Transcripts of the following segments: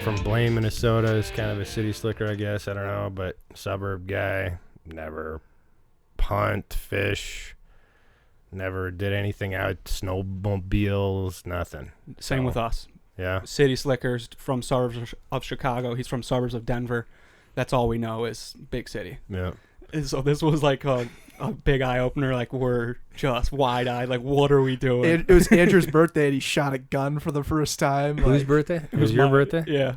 from Blaine, Minnesota. Is kind of a city slicker, I guess. I don't know, but suburb guy. Never hunt, fish. Never did anything out. Snowmobiles, nothing. Same with us. Yeah. City slickers from suburbs of Chicago. He's from suburbs of Denver. That's all we know is big city. Yeah. So this was like a big eye opener. Like, we're just wide eyed. Like, what are we doing? It was Andrew's birthday, and he shot a gun for the first time. Whose birthday? It was your birthday? Yeah.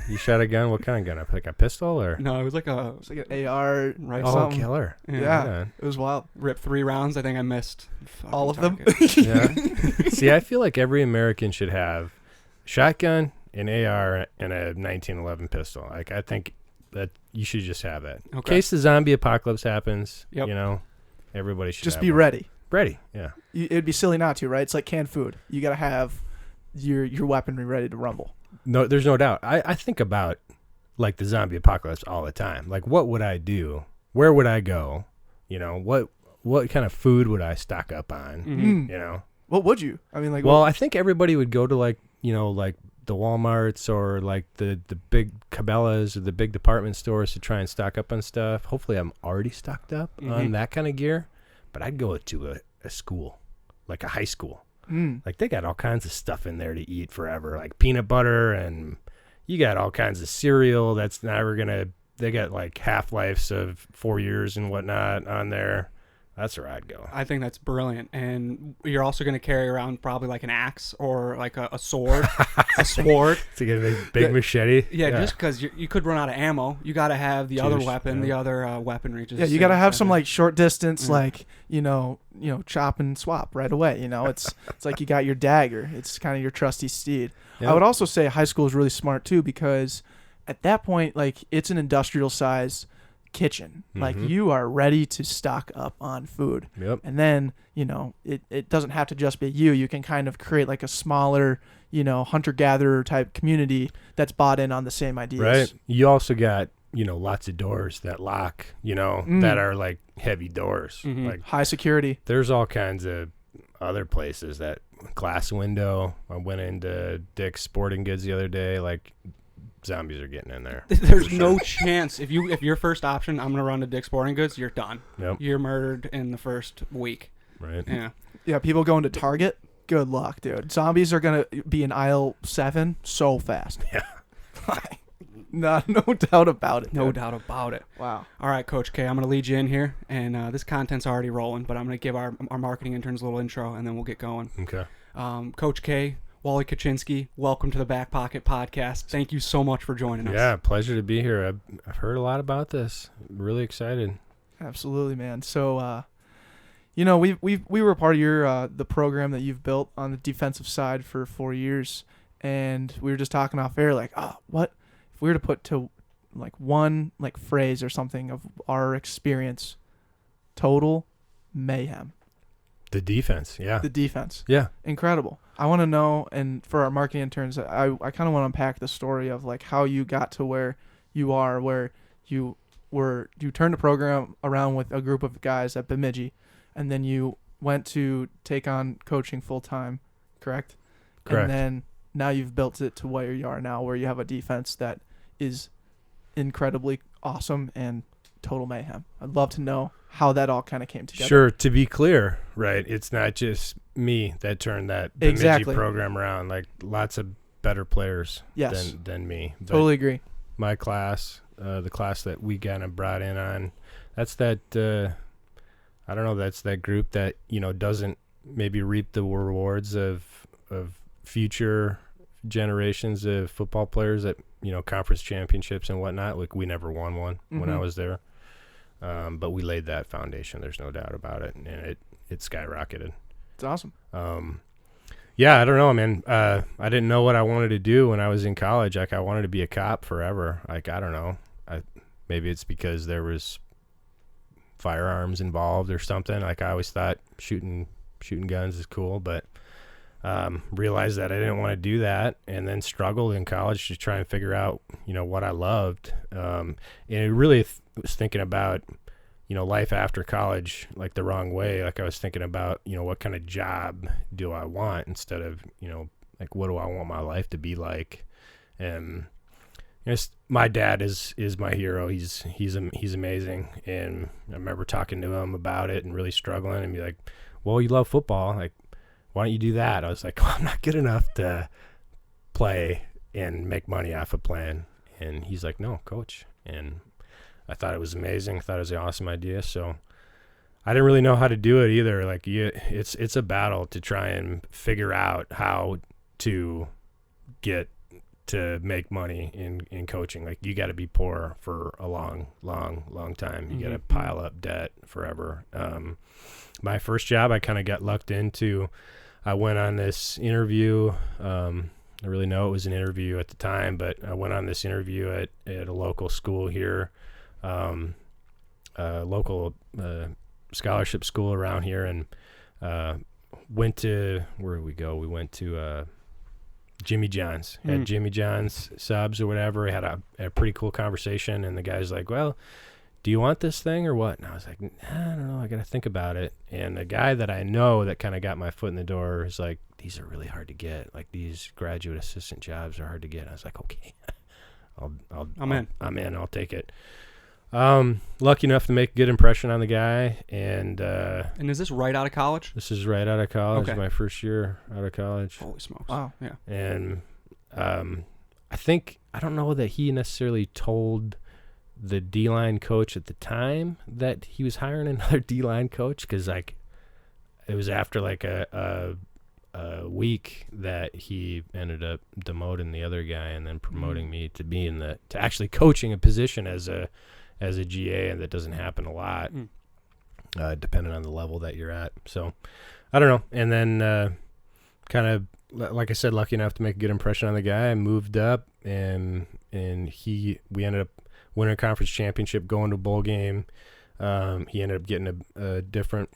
You shot a gun? What kind of gun? Like a pistol or? No, it was like It was like an AR, right. Oh, something. killer. Yeah. It was wild. Ripped 3 rounds. I think I missed All of them. Yeah. See, I feel like every American should have shotgun, an AR, and a 1911 pistol. Like, I think that you should just have that. In case the zombie apocalypse happens, Yep. you know, everybody should Just have be one. ready. Ready, yeah. It'd be silly not to, right? It's like canned food. You got to have your weaponry ready to rumble. No, there's no doubt. I think about, like, the zombie apocalypse all the time. Like, what would I do? Where would I go? You know, what kind of food would I stock up on? Mm-hmm. You know? What would you? I mean, like, Well, I think everybody would go to, like, you know, like the Walmarts or like the big Cabela's or the big department stores to try and stock up on stuff. Hopefully I'm already stocked up on that kind of gear. But I'd go to a school, like a high school. Like, they got all kinds of stuff in there to eat forever, like peanut butter, and you got all kinds of cereal that's never going to, they got like half-lives of 4 years and whatnot on there. That's where I'd go. I think that's brilliant. And you're also going to carry around probably like an axe or like a sword. A sword. To get a big machete. Yeah, just because you could run out of ammo. You got to have the other weapon, the other weaponry. Just you got to have some like short distance, like, you know, chop and swap right away. You know, it's like you got your dagger. It's kind of your trusty steed. Yep. I would also say high school is really smart too, because at that point, like, it's an industrial size kitchen. Like, you are ready to stock up on food. Yep. And then, you know, it doesn't have to just be you. You can kind of create like a smaller, you know, hunter-gatherer type community that's bought in on the same ideas. Right. You also got, you know, lots of doors that lock, you know, that are like heavy doors. Like, high security. There's all kinds of other places that glass window. I went into Dick's Sporting Goods the other day, like, zombies are getting in there. There's no chance. If your first option, I'm gonna run to Dick's Sporting Goods, you're done. Yep. You're murdered in the first week. Right. Yeah. People going to Target. Good luck, dude. Zombies are gonna be in aisle 7 so fast. Yeah. No doubt about it. No dude. doubt about it. Wow. All right, Coach K, I'm gonna lead you in here, and this content's already rolling, but I'm gonna give our marketing interns a little intro, and then we'll get going. Okay. Coach K, Wallie Kuchinski, welcome to the Backpocket podcast. Thank you so much for joining us. Yeah, pleasure to be here. I've heard a lot about this. I'm really excited. Absolutely, man. So, you know, we were part of your the program that you've built on the defensive side for 4 years, and we were just talking off air, like, what if we were to put to like one like phrase or something of our experience? Total mayhem. The defense, yeah. The defense. Yeah. Incredible. I want to know, and for our marketing interns, I kind of want to unpack the story of like how you got to where you are, where you turned the program around with a group of guys at Bemidji, and then you went to take on coaching full time, correct? Correct. And then now you've built it to where you are now, where you have a defense that is incredibly awesome and total mayhem. I'd love to know how that all kind of came together. Sure. To be clear, right, it's not just me that turned that Bemidji program around. Like, lots of better players than me. But totally agree. My class, the class that we kind of brought in on, that's that, I don't know, that's that group that, you know, doesn't maybe reap the rewards of future generations of football players at, you know, conference championships and whatnot. Like, we never won one when I was there. But we laid that foundation. There's no doubt about it. And it skyrocketed. It's awesome. Yeah, I don't know, man. I didn't know what I wanted to do when I was in college. Like, I wanted to be a cop forever. Like, I don't know. Maybe it's because there was firearms involved or something. Like, I always thought shooting guns is cool, but realized that I didn't want to do that, and then struggled in college to try and figure out, you know, what I loved. And it really was thinking about, you know, life after college, like, the wrong way. Like, I was thinking about, you know, what kind of job do I want instead of, you know, like, what do I want my life to be like? And my dad is my hero. He's amazing. And I remember talking to him about it and really struggling and be like, well, you love football. Like, why don't you do that? I was like, well, I'm not good enough to play and make money off of playing. And he's like, no, coach. And I thought it was amazing. I thought it was an awesome idea. So I didn't really know how to do it either. Like, it's a battle to try and figure out how to get to make money in coaching. Like, you got to be poor for a long time. You got to pile up debt forever. My first job, I kind of got lucked into. I went on this interview. I really know it was an interview at the time, but I went on this interview at a local school here, local scholarship school around here, and went to, where did we go? We went to Jimmy John's. Had Jimmy John's subs or whatever. I had a pretty cool conversation, and the guy's like, well, do you want this thing or what? And I was like, I don't know. I got to think about it. And the guy that I know that kind of got my foot in the door is like, these are really hard to get. Like, these graduate assistant jobs are hard to get. I was like, okay, I'm in. I'll take it. Lucky enough to make a good impression on the guy. And is this right out of college? This is right out of college. Okay. My first year out of college. Holy smokes. Wow. Yeah. And I don't know that he necessarily told the D-line coach at the time that he was hiring another D-line coach, because like it was after like a week that he ended up demoting the other guy and then promoting me to be to actually coaching a position as a GA, and that doesn't happen a lot, depending on the level that you're at. So I don't know. And then kind of, like I said, lucky enough to make a good impression on the guy. I moved up, and we ended up winning a conference championship, going to a bowl game. He ended up getting a different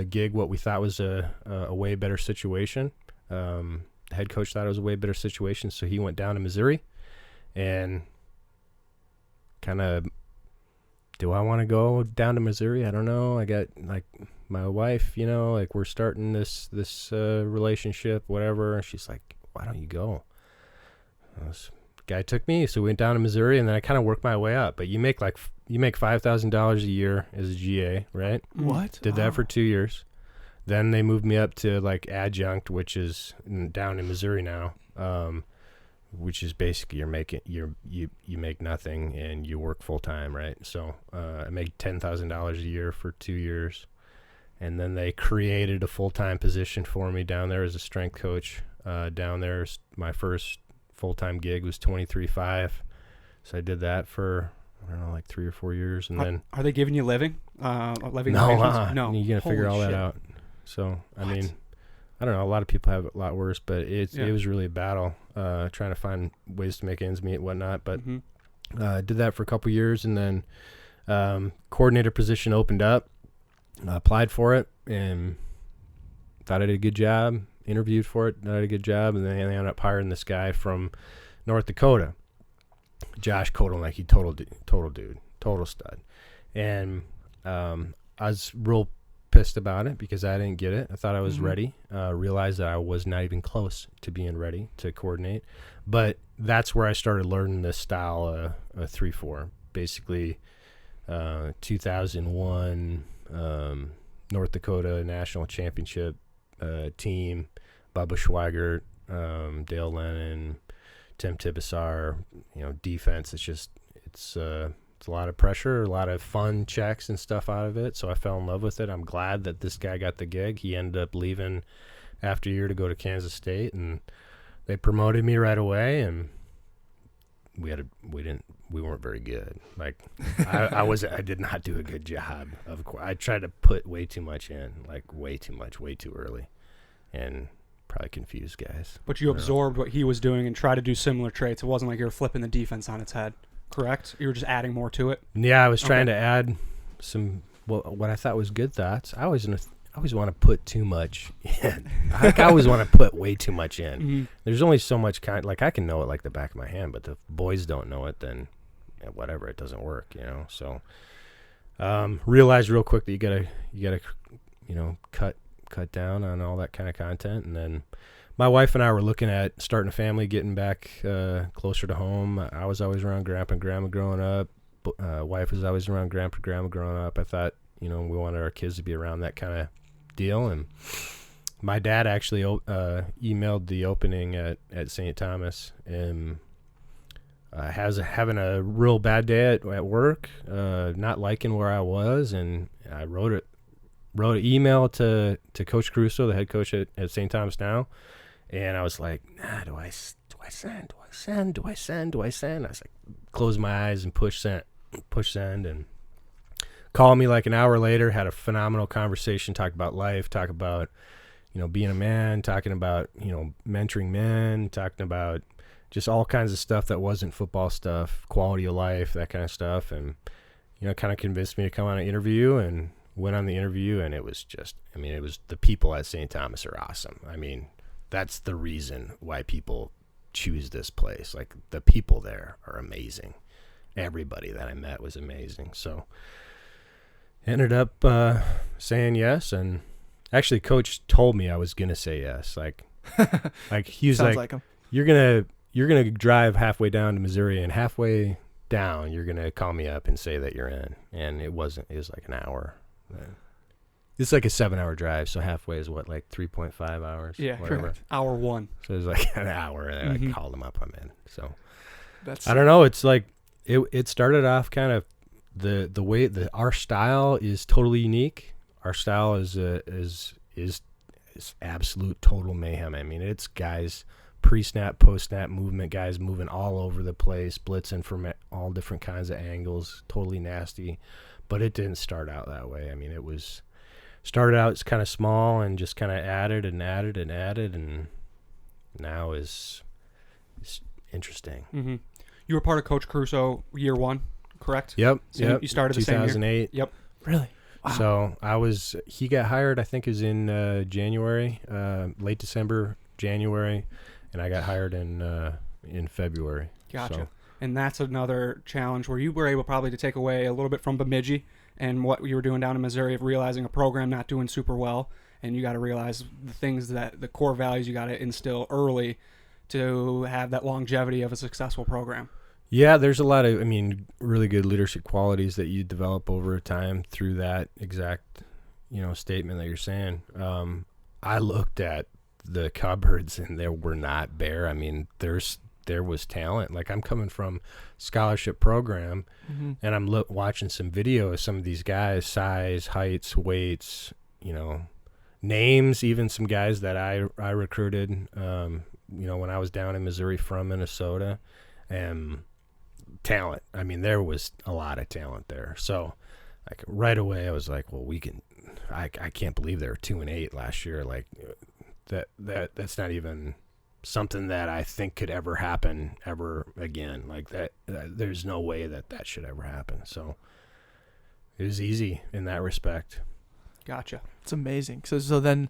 gig, what we thought was a way better situation. The head coach thought it was a way better situation, so he went down to Missouri, and kind of, do I want to go down to Missouri? I don't know. I got like my wife, like we're starting this relationship, whatever. And she's like, why don't you go? Guy took me, so we went down to Missouri, and then I kind of worked my way up. But you make $5,000 a year as a GA, right? What? Did that for 2 years. Then they moved me up to like adjunct, which is down in Missouri now, which is basically you make nothing and you work full time, right? So I made $10,000 a year for 2 years, and then they created a full time position for me down there as a strength coach. Down there, my first full-time gig was $23,500, so I did that for, I don't know, like 3 or 4 years, and then are they giving you living arrangements? No, you gotta figure all Holy that shit. out. So I mean, I don't know, a lot of people have it a lot worse, but it was really a battle trying to find ways to make ends meet and whatnot. But did that for a couple years, and then coordinator position opened up. I applied for it and thought I did a good job. Interviewed for it, did a good job, and then they ended up hiring this guy from North Dakota, Josh Kodal, like he total dude, total stud. And I was real pissed about it because I didn't get it. I thought I was ready. Realized that I was not even close to being ready to coordinate. But that's where I started learning this style of 3-4. Basically, 2001 North Dakota National Championship team, Bubba Schweigert, Dale Lennon, Tim Tibesar, defense. It's a lot of pressure, a lot of fun checks and stuff out of it. So I fell in love with it. I'm glad that this guy got the gig. He ended up leaving after a year to go to Kansas State, and they promoted me right away, and we weren't very good. Like I did not do a good job. Of course, I tried to put way too much in, like way too much, way too early, and probably confused guys. But you absorbed what he was doing and tried to do similar traits. It wasn't like you were flipping the defense on its head, correct? You were just adding more to it. Yeah, I was trying to add some what I thought was good thoughts. I always want to put too much in. I always want to put way too much in. Mm-hmm. There's only so much like I can know it like the back of my hand, but the boys don't know it, then whatever, it doesn't work, So realized real quick that you gotta cut down on all that kind of content. And then my wife and I were looking at starting a family, getting back closer to home. I was always around grandpa and grandma growing up. Wife was always around grandpa and grandma growing up. I thought, we wanted our kids to be around that kind of deal. And my dad actually emailed the opening at St. Thomas, and having a real bad day at work, not liking where I was, and I wrote an email to Coach Caruso, the head coach at St. Thomas now, and I was like, do I send? I was like, close my eyes and push send, and called me like an hour later, had a phenomenal conversation, talked about life, talked about, being a man, talking about, mentoring men, talking about just all kinds of stuff that wasn't football stuff, quality of life, that kind of stuff. And, kind of convinced me to come on an interview, and went on the interview, and it was just, it was the people at St. Thomas are awesome. That's the reason why people choose this place. Like, the people there are amazing. Everybody that I met was amazing. So ended up saying yes, and actually Coach told me I was going to say yes. Like he was Sounds like him. you're going to drive halfway down to Missouri, and halfway down you're going to call me up and say that you're in. And it was like an hour. It's like a 7-hour drive, so halfway is what, like 3.5 hours? Yeah, whatever. correct. Hour 1. So it was like an hour, and I called him up. I'm in. So That's I don't know. It's like it started off kind of the way that our style is totally unique. Our style is absolute total mayhem. It's guys pre-snap, post-snap movement, guys moving all over the place, blitzing from all different kinds of angles, totally nasty. But it didn't start out that way. It was started out as kind of small and just kind of added, and now is interesting. Mm-hmm. You were part of Coach Caruso year 1, correct? Yep. So yep. you started the same year? 2008. Yep. really. Wow. So he got hired, I think it was in January, late December, January, and I got hired in February. Gotcha. So, And that's another challenge where you were able probably to take away a little bit from Bemidji and what you were doing down in Missouri of realizing a program not doing super well, and you got to realize the core values you got to instill early to have that longevity of a successful program. yeah, there's a lot of, really good leadership qualities that you develop over time through that exact, statement that you're saying. I looked at the cupboards, and they were not bare. There was talent. Like, I'm coming from scholarship program, and I'm watching some video of some of these guys, size, heights, weights, names, even some guys that I recruited, when I was down in Missouri from Minnesota, and talent. There was a lot of talent there. So, like, right away I was like, well, I can't believe they were 2-8 last year. Like, that's not even something that I think could ever happen ever again. Like that, there's no way that should ever happen. So it was easy in that respect. Gotcha. It's amazing. So then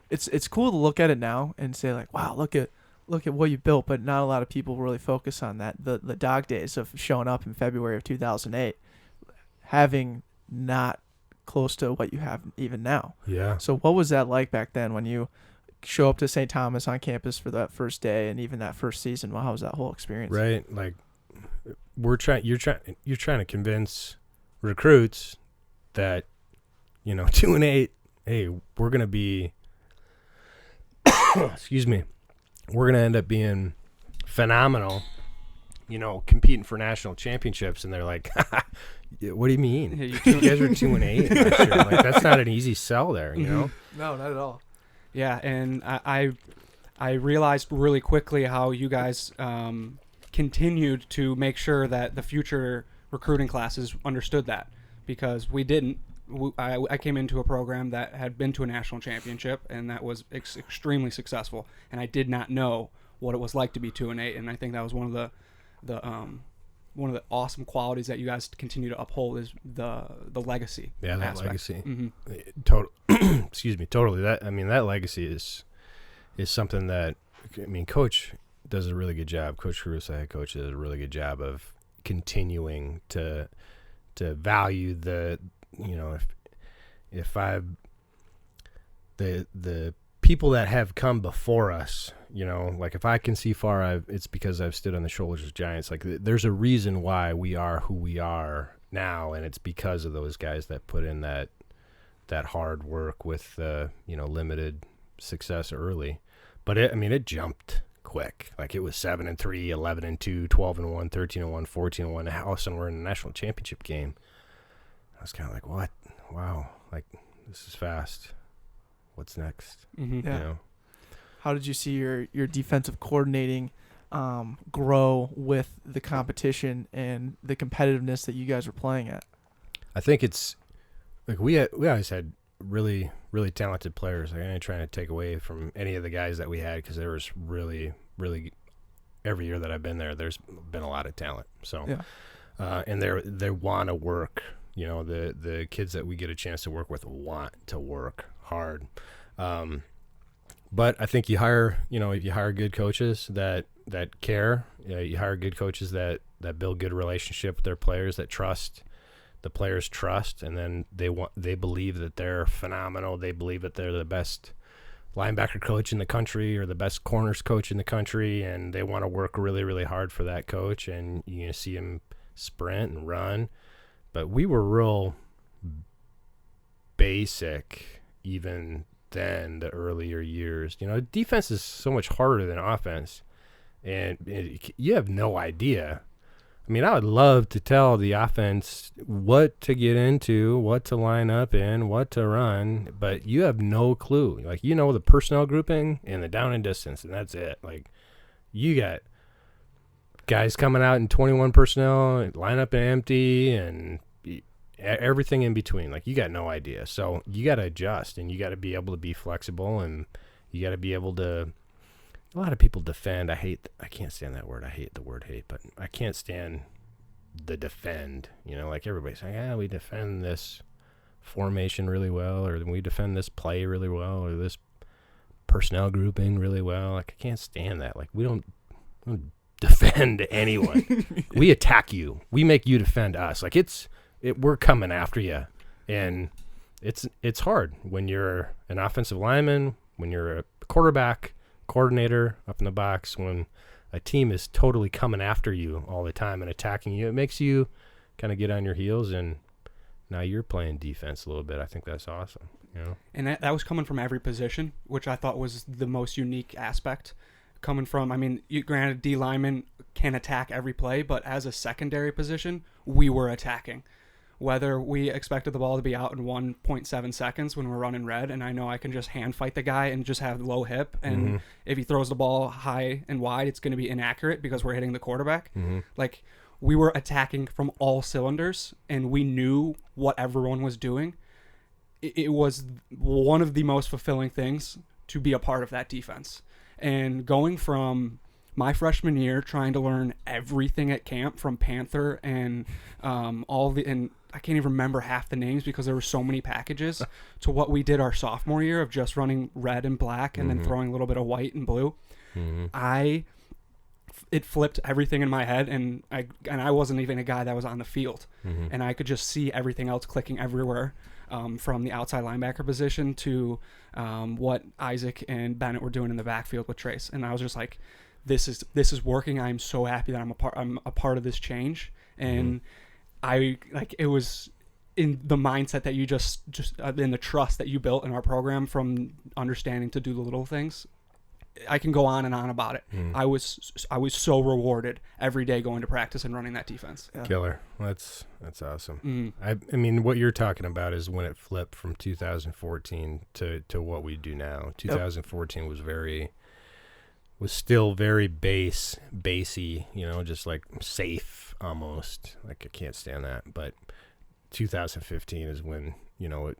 it's cool to look at it now and say, like, wow, look at what you built, but not a lot of people really focus on that. The dog days of showing up in February of 2008, having not close to what you have even now. Yeah. So what was that like back then when you show up to St. Thomas on campus for that first day and even that first season? Well, how was that whole experience? Right. Like, you're trying to convince recruits that, 2-8, hey, we're going to be, excuse me, we're going to end up being phenomenal, competing for national championships. And they're like, what do you mean? You guys are 2-8 last year. Like, that's not an easy sell there, No, not at all. Yeah, and I realized really quickly how you guys continued to make sure that the future recruiting classes understood that, because we didn't. I came into a program that had been to a national championship, and that was extremely successful, and I did not know what it was like to be 2-8, and I think that was one of the awesome qualities that you guys continue to uphold is the legacy. Yeah, that aspect. legacy. Mm-hmm. Excuse me, totally. That legacy is something that Coach does a really good job. Coach Caruso, head coach, does a really good job of continuing to value the if I the people that have come before us, you know, like if I can see far, it's because I've stood on the shoulders of giants. Like there's a reason why we are who we are now, and it's because of those guys that put in that hard work with limited success early. But it jumped quick. Like it was 7-3, 11-2, 12-1, 13-1, 14-1. All of a sudden we're in a national championship game. I was kind of like, what? Wow, like this is fast. What's next? Yeah. You know? How did you see your defensive coordinating grow with the competition and the competitiveness that you guys were playing at? I think it's like we always had really, really talented players. Like, I ain't trying to take away from any of the guys that we had, because there was really, really, every year that I've been there, there's been a lot of talent. So, yeah. And they want to work. You know, the kids that we get a chance to work with want to work hard. But I think you hire good coaches that care. You hire good coaches that build good relationship with their players, that trust. The players trust, and then they believe that they're phenomenal. They believe that they're the best linebacker coach in the country or the best corners coach in the country, and they want to work really, really hard for that coach. And you see them sprint and run. But we were real basic even then, the earlier years. You know, defense is so much harder than offense, and you have no idea. I mean, I would love to tell the offense what to get into, what to line up in, what to run, but you have no clue. Like, you know the personnel grouping and the down and distance, and that's it. Like, you got guys coming out in 21 personnel, line up in empty, and everything in between. Like, you got no idea. So you got to adjust, and you got to be able to be flexible, and you got to be able to. A lot of people defend. I can't stand that word. I hate the word hate, but I can't stand the defend. You know, like everybody's saying, we defend this formation really well, or we defend this play really well, or this personnel grouping really well. Like, I can't stand that. Like, we don't defend anyone. We attack you. We make you defend us. Like, we're coming after you, and it's hard when you're an offensive lineman, when you're a quarterback, coordinator up in the box, when a team is totally coming after you all the time and attacking you. It makes you kind of get on your heels, and now you're playing defense a little bit. I think that's awesome, you know. And that was coming from every position, which I thought was the most unique aspect. Coming from, I mean, granted, D linemen can attack every play, but as a secondary position, we were attacking. Whether we expected the ball to be out in 1.7 seconds when we're running red, and I know I can just hand fight the guy and just have low hip, and if he throws the ball high and wide, it's going to be inaccurate because we're hitting the quarterback. Like, we were attacking from all cylinders, and we knew what everyone was doing. It was one of the most fulfilling things to be a part of that defense. And going from my freshman year, trying to learn everything at camp from Panther and and I can't even remember half the names because there were so many packages, to what we did our sophomore year of just running red and black and then throwing a little bit of white and blue. It flipped everything in my head, and I wasn't even a guy that was on the field, and I could just see everything else clicking everywhere, from the outside linebacker position to what Isaac and Bennett were doing in the backfield with Trace, and I was just like, this is working. I'm so happy that I'm a part of this change, and it was in the mindset that you just in the trust that you built in our program, from understanding to do the little things. I can go on and on about it. I was so rewarded every day going to practice and running that defense. Yeah. Killer. That's awesome. I mean, what you're talking about is when it flipped from 2014 to what we do now. 2014 was still very basey, you know, just like safe almost. Like, I can't stand that. But 2015 is when, you know,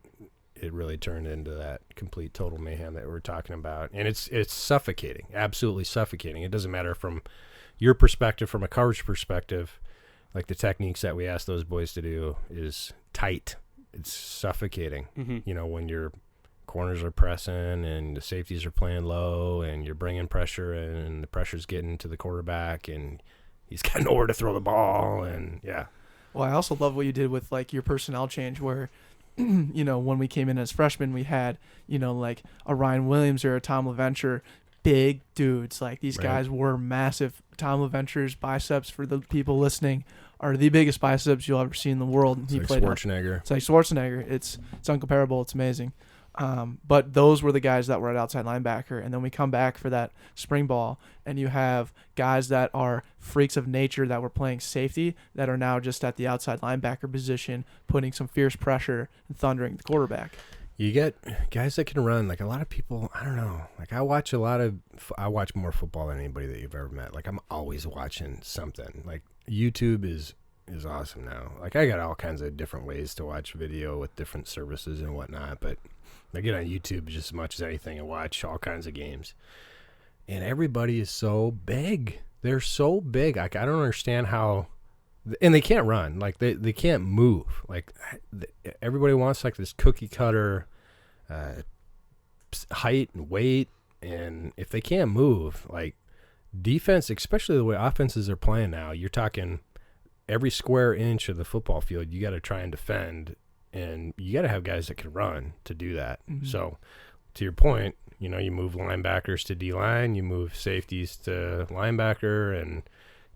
it really turned into that complete total mayhem that we're talking about. And it's suffocating, absolutely suffocating. It doesn't matter from your perspective, from a coverage perspective, like the techniques that we ask those boys to do is tight. It's suffocating, you know, when your corners are pressing and the safeties are playing low and you're bringing pressure and the pressure's getting to the quarterback and he's got nowhere to throw the ball. And yeah. Well, I also love what you did with like your personnel change, where when we came in as freshmen, we had, like a Ryan Williams or a Tom LaVenture, big dudes. Like these Right. guys were massive. Tom LaVenture's biceps, for the people listening, are the biggest biceps you'll ever see in the world. It's like Schwarzenegger. It's like Schwarzenegger. It's uncomparable. It's amazing. But those were the guys that were at outside linebacker. And then we come back for that spring ball, and you have guys that are freaks of nature that were playing safety that are now just at the outside linebacker position, putting some fierce pressure and thundering the quarterback. You get guys that can run. Like a lot of people, I don't know. Like I watch more football than anybody that you've ever met. Like I'm always watching something. Like YouTube is awesome now. Like I got all kinds of different ways to watch video with different services and whatnot. But I get on YouTube just as much as anything and watch all kinds of games. And everybody is so big. They're so big. Like I don't understand how. And they can't run. Like they can't move. Like everybody wants like this cookie cutter height and weight. And if they can't move, like defense, especially the way offenses are playing now, you're talking every square inch of the football field, you got to try and defend, and you got to have guys that can run to do that. Mm-hmm. So to your point, you move linebackers to D-line, you move safeties to linebacker, and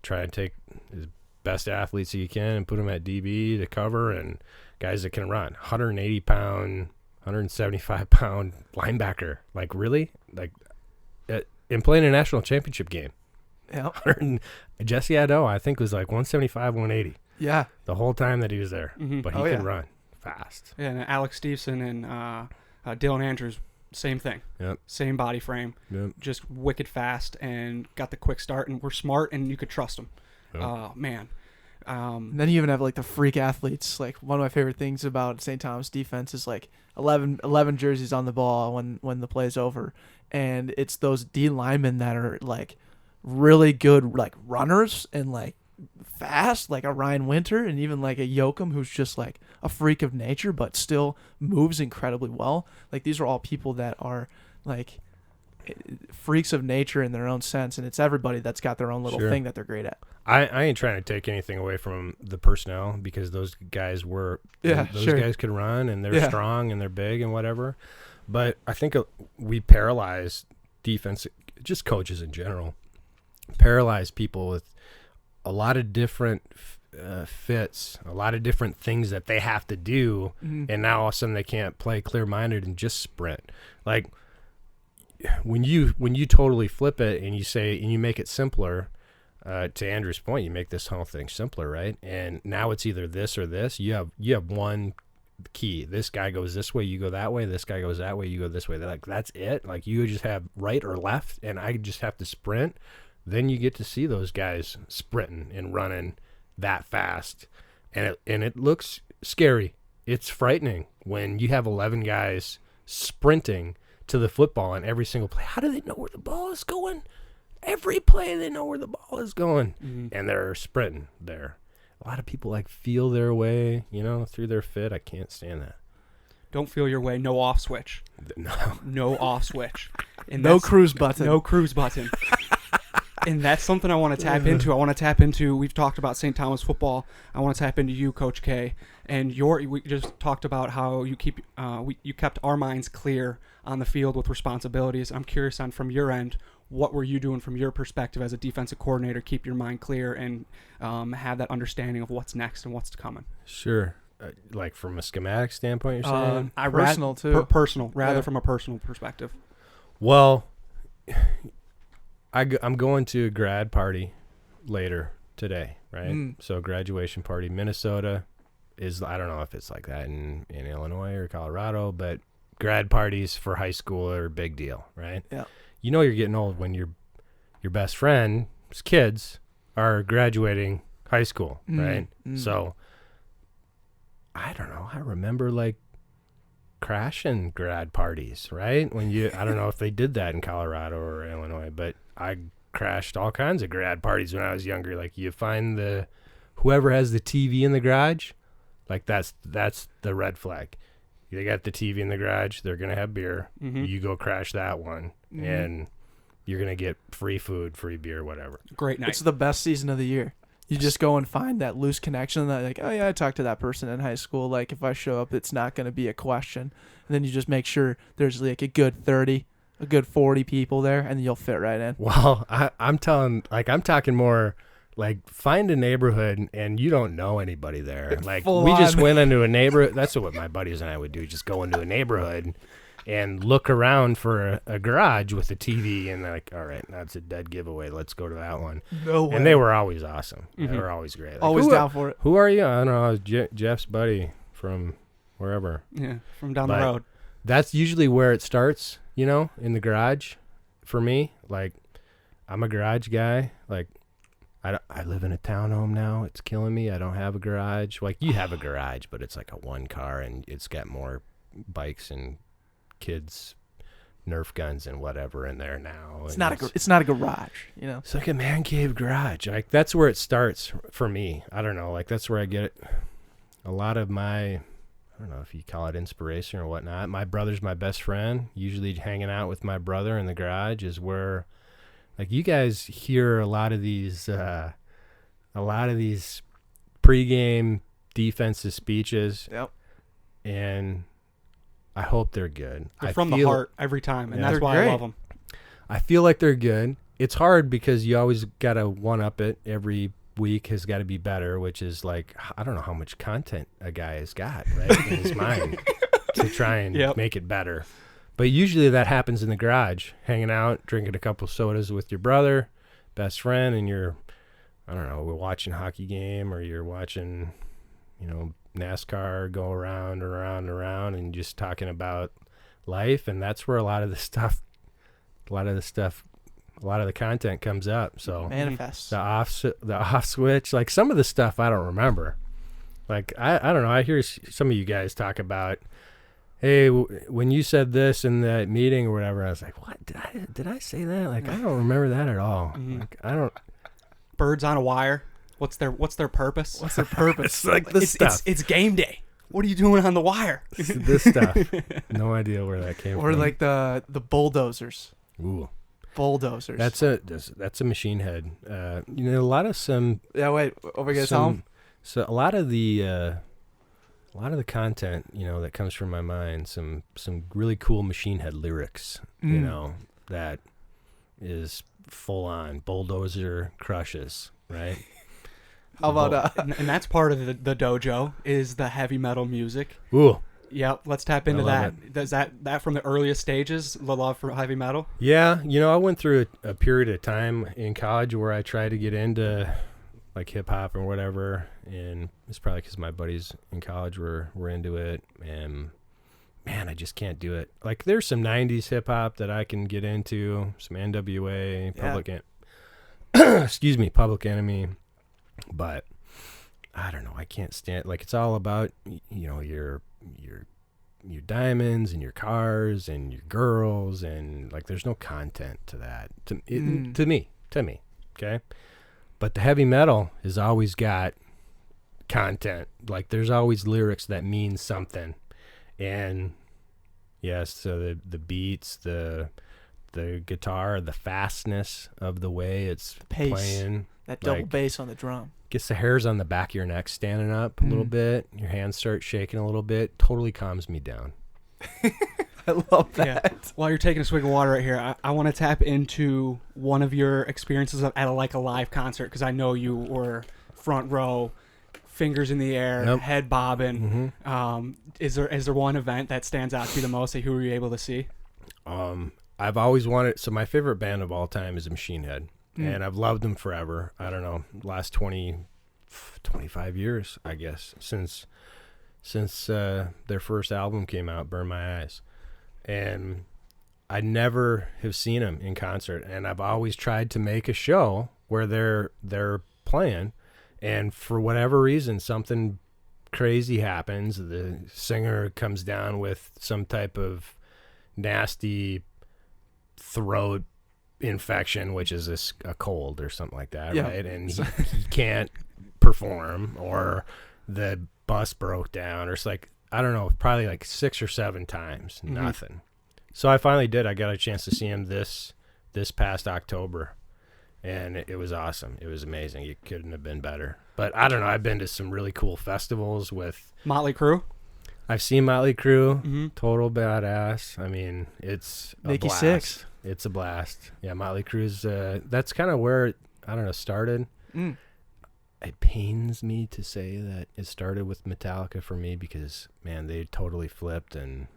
try and take as best athletes you can and put them at DB to cover, and guys that can run. 180-pound, 175-pound linebacker. Like, really? Like, in playing a national championship game. Yeah. Jesse Addo, I think, was like 175, 180. Yeah. The whole time that he was there. Mm-hmm. But he could run fast. Yeah, and Alex Stevenson and Dylan Andrews, same thing. Yep. Same body frame. Yep. Just wicked fast and got the quick start, and were smart, and you could trust them. Yep. Man. And then you even have like the freak athletes. Like one of my favorite things about St. Thomas defense is like 11 jerseys on the ball when the play's over, and it's those D linemen that are like really good like runners and like fast, like a Ryan Winter and even like a Yoakum who's just like a freak of nature but still moves incredibly well. Like these are all people that are like freaks of nature in their own sense, and it's everybody that's got their own little thing that they're great at. I ain't trying to take anything away from the personnel, because those guys guys could run, and they're strong and they're big and whatever. But I think we paralyze defense, just coaches in general, paralyze people with a lot of different fits, a lot of different things that they have to do, and now all of a sudden they can't play clear-minded and just sprint. Like when you totally flip it and you make it simpler. To Andrew's point, you make this whole thing simpler, right? And now it's either this or this. You have one key. This guy goes this way, you go that way. This guy goes that way, you go this way. Like that's it. Like you just have right or left, and I just have to sprint. Then you get to see those guys sprinting and running that fast, and it looks scary. It's frightening when you have 11 guys sprinting to the football in every single play. How do they know where the ball is going? Every play they know where the ball is going, and they're sprinting there. A lot of people like feel their way, through their fit. I can't stand that. Don't feel your way. No off switch. No off switch. And no cruise button. No cruise button. And that's something I want to tap into. We've talked about St. Thomas football. I want to tap into you, Coach K. And we just talked about how you you kept our minds clear on the field with responsibilities. I'm curious from your end, what were you doing from your perspective as a defensive coordinator? Keep your mind clear and have that understanding of what's next and what's coming. Sure. Like from a schematic standpoint, you're saying? Personal, too. Personal, rather from a personal perspective. Well, I'm going to a grad party later today, right? So graduation party. Minnesota is, I don't know if it's like that in Illinois or Colorado, but grad parties for high school are a big deal, right? Yeah. You're getting old when your best friend's kids are graduating high school, right? So I don't know. I remember like crashing grad parties, right? I don't know if they did that in Colorado or Illinois, but I crashed all kinds of grad parties when I was younger. Like you find whoever has the TV in the garage, like that's the red flag. They got the TV in the garage. They're going to have beer. You go crash that one, and you're going to get free food, free beer, whatever. Great night. It's the best season of the year. You just go and find that loose connection that like, oh yeah, I talked to that person in high school. Like if I show up, it's not going to be a question. And then you just make sure there's like a good 30, a good 40 people there, and you'll fit right in. Well, I'm talking more like find a neighborhood and you don't know anybody there. Like we just went into a neighborhood. That's what my buddies and I would do. Just go into a neighborhood and look around for a garage with a TV, and they're like, all right, that's a dead giveaway. Let's go to that one. No way. And they were always awesome. They were always great. Like, Always down for it. Who are you? I don't know. I was Jeff's buddy from wherever. Yeah, from down the road. That's usually where it starts, you know, in the garage for me. Like, I'm a garage guy. Like, I live in a townhome now. It's killing me. I don't have a garage. Like, you have a garage, but it's like a one car, and it's got more bikes and kids, Nerf guns and whatever in there now. It's not a garage, you know. It's like a man cave garage. Like that's where it starts for me. I don't know. Like that's where I get it. A lot of my, I don't know if you call it inspiration or whatnot. My brother's my best friend. Usually hanging out with my brother in the garage is where, like you guys hear a lot of these pregame defensive speeches. Yep. And I hope they're good. They're from the heart every time, and that's why great. I love them. I feel like they're good. It's hard because you always got to one-up it. Every week has got to be better, which is like, I don't know how much content a guy has got, right, in his mind to try and make it better. But usually that happens in the garage, hanging out, drinking a couple sodas with your brother, best friend, and you're, I don't know, we're watching a hockey game or you're watching, you know, NASCAR go around and around and around and just talking about life. And that's where a lot of the content comes up. So manifests. The off switch, like some of the stuff I don't remember. Like, I don't know. I hear some of you guys talk about, hey, when you said this in that meeting or whatever, I was like, what? Did I say that? Like, I don't remember that at all. Like, I don't. Birds on a wire. What's their purpose? What's their purpose? It's like this stuff. It's game day. What are you doing on the wire? This stuff. No idea where that came from. Or like the bulldozers. Ooh. Bulldozers. That's a machine head. You know, a lot of some. Yeah, wait. Over here, Tom. So a lot of the content, you know, that comes from my mind, some really cool machine head lyrics, you know, that is full on bulldozer crushes, right? How about and that's part of the dojo is the heavy metal music. Ooh. Yep, let's tap into love that. Does that from the earliest stages, the love for heavy metal? Yeah, you know, I went through a period of time in college where I tried to get into like hip hop or whatever, and it's probably because my buddies in college were into it, and man, I just can't do it. Like, there's some '90s hip hop that I can get into, some NWA, Public Enemy, but I don't know. I can't stand. Like, it's all about, you know, your diamonds and your cars and your girls, and like there's no content to that to me. Okay, but the heavy metal has always got content. Like, there's always lyrics that mean something, and yes, so the beats, the guitar, the fastness of the way it's pace, playing, that double bass on the drum. Gets the hairs on the back of your neck standing up a little bit. Your hands start shaking a little bit. Totally calms me down. I love that. Yeah. While you're taking a swig of water right here, I want to tap into one of your experiences at a live concert, because I know you were front row, fingers in the air, head bobbing. Is there one event that stands out to you the most? Who were you able to see? I've always wanted. So my favorite band of all time is Machine Head. And I've loved them forever. I don't know, last 25 years, I guess, since their first album came out, Burn My Eyes. And I never have seen them in concert. And I've always tried to make a show where they're playing. And for whatever reason, something crazy happens. The singer comes down with some type of nasty throat infection, which is a cold or something like that, right? And he can't perform, or the bus broke down, or it's like, I don't know, probably like 6 or 7 times, nothing. So I finally did. I got a chance to see him this past October, And it was awesome. It was amazing. It couldn't have been better. But I don't know. I've been to some really cool festivals with Motley Crue. I've seen Motley Crue. Mm-hmm. Total badass. I mean, it's a Nikki blast. Sixx. It's a blast. Yeah, Motley Crue's. That's kind of where I don't know started. It pains me to say that it started with Metallica for me because man, they totally flipped and.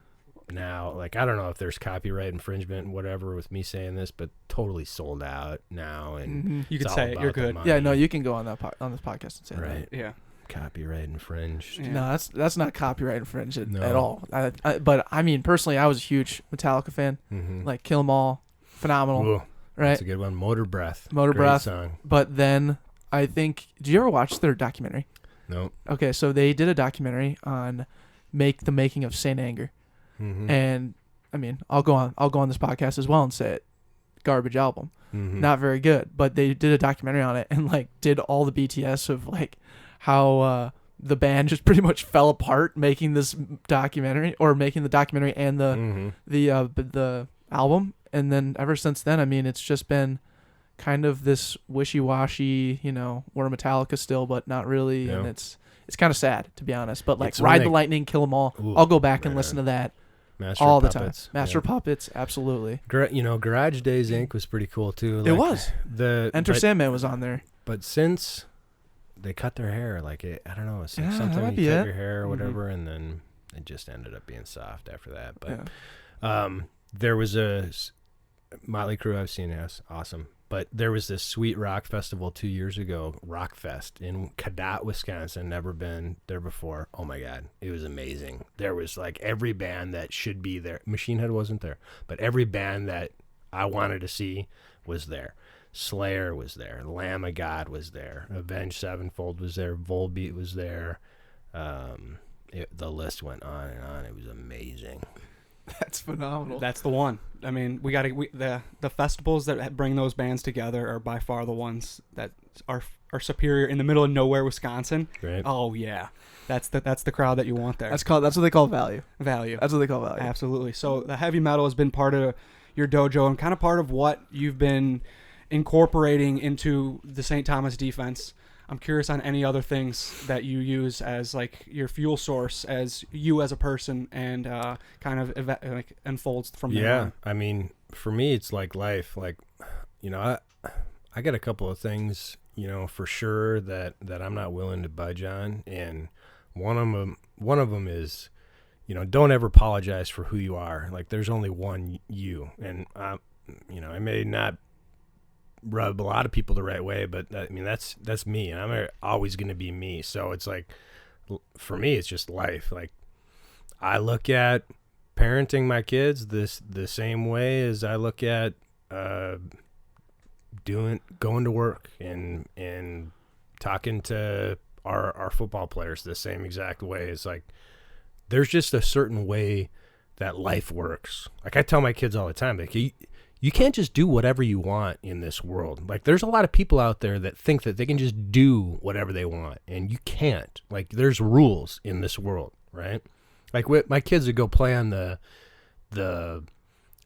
Now, like, I don't know if there's copyright infringement and whatever with me saying this, but totally sold out now. And You it's can all say it. about You're the good. money. Yeah, no, you can go on on this podcast and say Right. Yeah. Copyright infringed. Yeah. No, that's not copyright infringement No. at all. But I mean, personally, I was a huge Metallica fan. Mm-hmm. Like Kill 'Em All, phenomenal, Ooh, right? that's a good one. Motor Breath. Motor Great Breath. song. But then I think, did you ever watch their documentary? No. Okay, so they did a documentary on the making of Saint Anger, Mm-hmm. and I mean, I'll go on this podcast as well and say it, garbage album, Mm-hmm. not very good. But they did a documentary on it and like did all the BTS of like how the band just pretty much fell apart making this documentary or making the documentary and the album, and then ever since then, I mean, it's just been kind of this wishy-washy, we're Metallica still, but not really, Yeah. and it's kind of sad to be honest. But like It's Ride when the they- Lightning, Kill 'Em All, Ooh, I'll go back and right listen on. to that Master all the Puppets. time. Master Yeah. Puppets, absolutely. Garage Days Inc. was pretty cool too. It was. but, Enter Sandman was on there. But since they cut their hair, like I don't know, it's like Yeah, that something might you be cut it. your hair or Mhm. whatever, and then it just ended up being soft after that. But Yeah. there was Motley Crue I've seen, yes, awesome. But there was this sweet rock festival 2 years ago, Rockfest in Cadott, Wisconsin. Never been there before. Oh my God, it was amazing. There was like every band that should be there. Machine Head wasn't there, but every band that I wanted to see was there. Slayer was there. Lamb of God was there. Avenged Sevenfold was there. Volbeat was there. The list went on and on. It was amazing. That's phenomenal. That's the one. I mean, the festivals that bring those bands together are by far the ones that are superior in the middle of nowhere, Wisconsin. Right? Oh yeah, that's the crowd that you want there. That's what they call value. Value. That's what they call value. Absolutely. So the heavy metal has been part of your dojo and kind of part of what you've been incorporating into the St. Thomas defense. I'm curious on any other things that you use as like your fuel source as you as a person and kind of like unfolds from there Yeah, on. I mean, for me, it's like life. Like, I got a couple of things, for sure that I'm not willing to budge on, and one of them is, don't ever apologize for who you are. Like, there's only one you, and I may not rub a lot of people the right way, but I mean that's me, and I'm always going to be me. So it's like, for me, it's just life. Like, I look at parenting my kids the same way as I look at going to work and talking to our football players the same exact way. It's like there's just a certain way that life works. Like, I tell my kids all the time, like, you can't just do whatever you want in this world. Like, there's a lot of people out there that think that they can just do whatever they want, and you can't. Like, there's rules in this world, right? Like, my kids would go play on the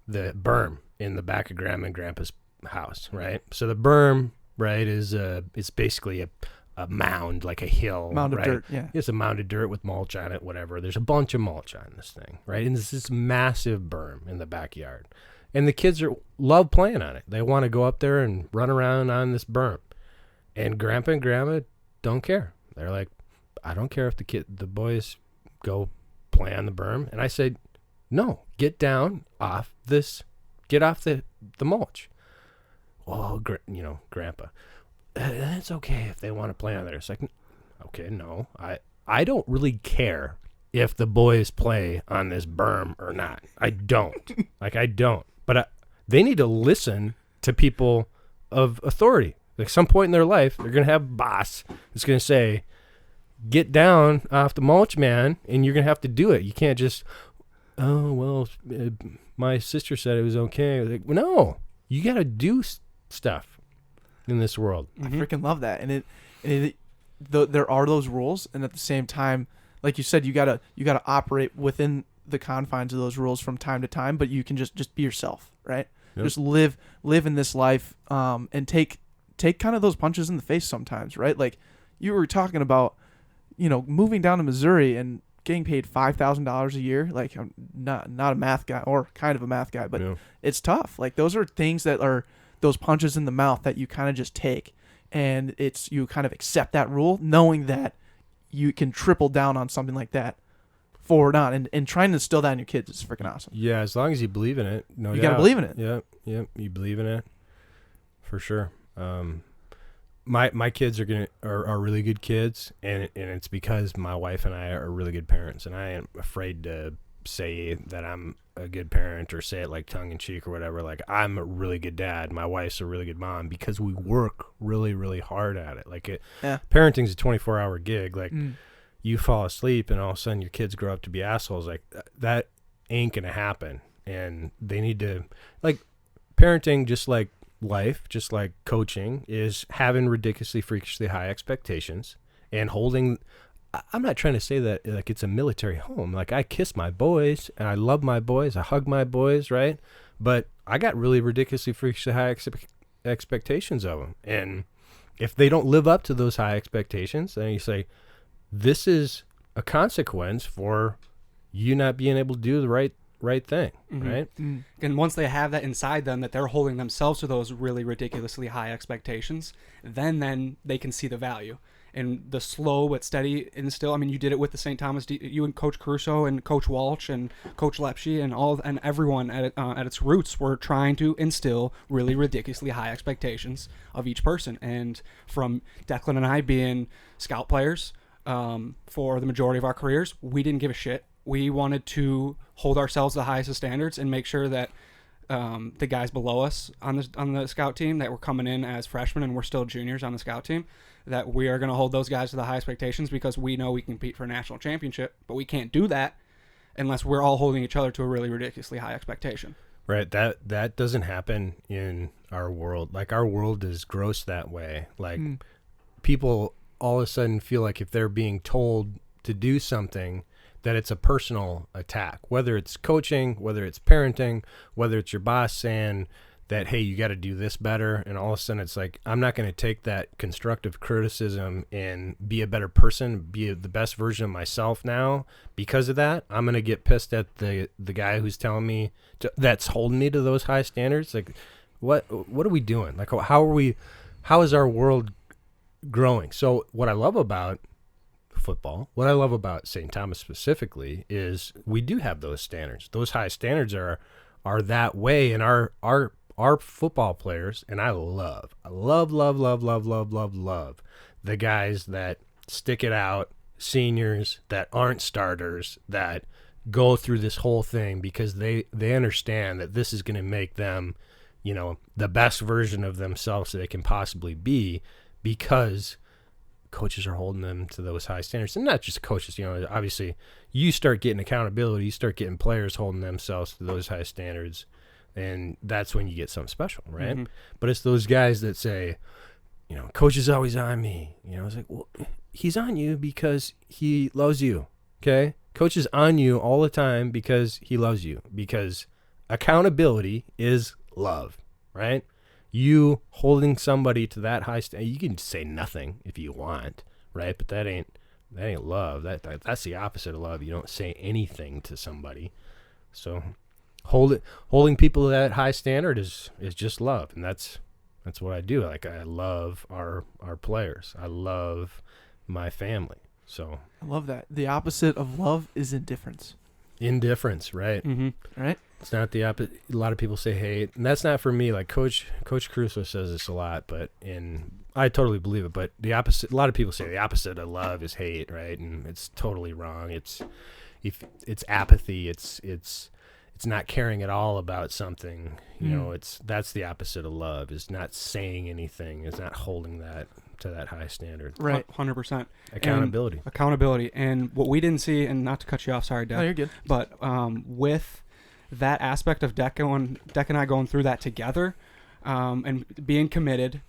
berm in the back of Grandma and Grandpa's house, right? So the berm, right, is it's basically a mound, like a hill, Mound of right? dirt, yeah. It's a mound of dirt with mulch on it, whatever. There's a bunch of mulch on this thing, right? And there's this massive berm in the backyard. And the kids love playing on it. They want to go up there and run around on this berm. And Grandpa and Grandma don't care. They're like, I don't care if the boys go play on the berm. And I said, no, get off the mulch. Oh, Grandpa, it's okay if they want to play on there. It's like, okay, no, I don't really care if the boys play on this berm or not. I don't. I don't. But they need to listen to people of authority. Like, some point in their life, they're going to have a boss that's going to say, get down off the mulch, man, and you're going to have to do it. You can't just, my sister said it was okay. Like, no, you got to do stuff in this world. I freaking love that. And there are those rules, and at the same time, like you said, you gotta operate within the confines of those rules from time to time, but you can just be yourself, right? Yep. Just live in this life, and take take kind of those punches in the face sometimes, right? Like you were talking about, moving down to Missouri and getting paid $5,000 a year. Like I'm not a math guy, or kind of a math guy, but it's tough. Like those are things that are those punches in the mouth that you kind of just take, and you kind of accept that rule, knowing that you can triple down on something like that forward on, and trying to instill that in your kids is freaking awesome. Yeah, as long as you believe in it. No doubt. You got to believe in it. Yep, you believe in it for sure. My kids are really good kids, and it's because my wife and I are really good parents, and I am afraid to say that I'm a good parent or say it like tongue in cheek or whatever. Like I'm a really good dad, my wife's a really good mom, because we work really, really hard at it. Like parenting's a 24-hour gig. Like you fall asleep and all of a sudden your kids grow up to be assholes. Like that ain't gonna happen, and they need to, like, parenting, just like life, just like coaching, is having ridiculously freakishly high expectations and holding. I'm not trying to say that like it's a military home. Like I kiss my boys and I love my boys, I hug my boys, right? But I got really ridiculously freakishly high expectations of them, and if they don't live up to those high expectations, then you say this is a consequence for you not being able to do the right thing, right? And once they have that inside them, that they're holding themselves to those really ridiculously high expectations, then they can see the value. And the slow but steady instill. I mean, you did it with the St. Thomas. You and Coach Caruso and Coach Walsh and Coach Lepshy and everyone at its roots were trying to instill really ridiculously high expectations of each person. And from Declan and I being scout players for the majority of our careers, we didn't give a shit. We wanted to hold ourselves to the highest of standards and make sure that the guys below us on the scout team that were coming in as freshmen and we're still juniors on the scout team, that we are going to hold those guys to the high expectations, because we know we can compete for a national championship, but we can't do that unless we're all holding each other to a really ridiculously high expectation. Right. That doesn't happen in our world. Like our world is gross that way. Like people all of a sudden feel like if they're being told to do something, that it's a personal attack, whether it's coaching, whether it's parenting, whether it's your boss saying that, hey, you got to do this better. And all of a sudden it's like, I'm not going to take that constructive criticism and be a better person, be the best version of myself now. Because of that, I'm going to get pissed at the guy who's telling me that's holding me to those high standards. Like what are we doing? Like, how is our world growing? So what I love about football, what I love about St. Thomas specifically, is we do have those standards. Those high standards are that way, and our football players, and I love the guys that stick it out, seniors that aren't starters, that go through this whole thing because they understand that this is going to make them, the best version of themselves that they can possibly be, because coaches are holding them to those high standards. And not just coaches, obviously you start getting accountability, you start getting players holding themselves to those high standards, and that's when you get something special, right? But it's those guys that say, coach is always on me. It's like, well, he's on you because he loves you, okay? Coach is on you all the time because he loves you, because accountability is love, right? You holding somebody to that high standard, you can say nothing if you want, right? But that ain't love. That's the opposite of love. You don't say anything to somebody. So holding people to that high standard is just love, and that's what I do. Like I love our players. I love my family. So I love that. The opposite of love is indifference. Indifference, right? Right. It's not the opposite. A lot of people say hate, and that's not for me. Like Coach Caruso says this a lot, I totally believe it. But the opposite. A lot of people say the opposite of love is hate, right? And it's totally wrong. It's apathy. It's not caring at all about something. That's the opposite of love. Is not saying anything. Is not holding that to that high standard. Right. 100%. Accountability. And what we didn't see, and not to cut you off, sorry, Deck. No, you're good. But with that aspect of Deck and I going through that together, and being committed,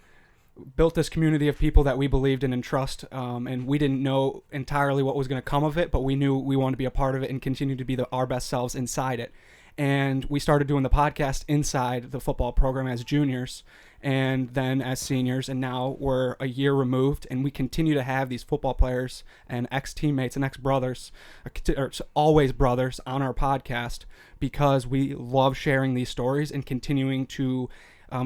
built this community of people that we believed in and trust, and we didn't know entirely what was going to come of it, but we knew we wanted to be a part of it and continue to be our best selves inside it. And we started doing the podcast inside the football program as juniors and then as seniors. And now we're a year removed, and we continue to have these football players and ex-teammates and ex-brothers, or always brothers, on our podcast because we love sharing these stories and continuing to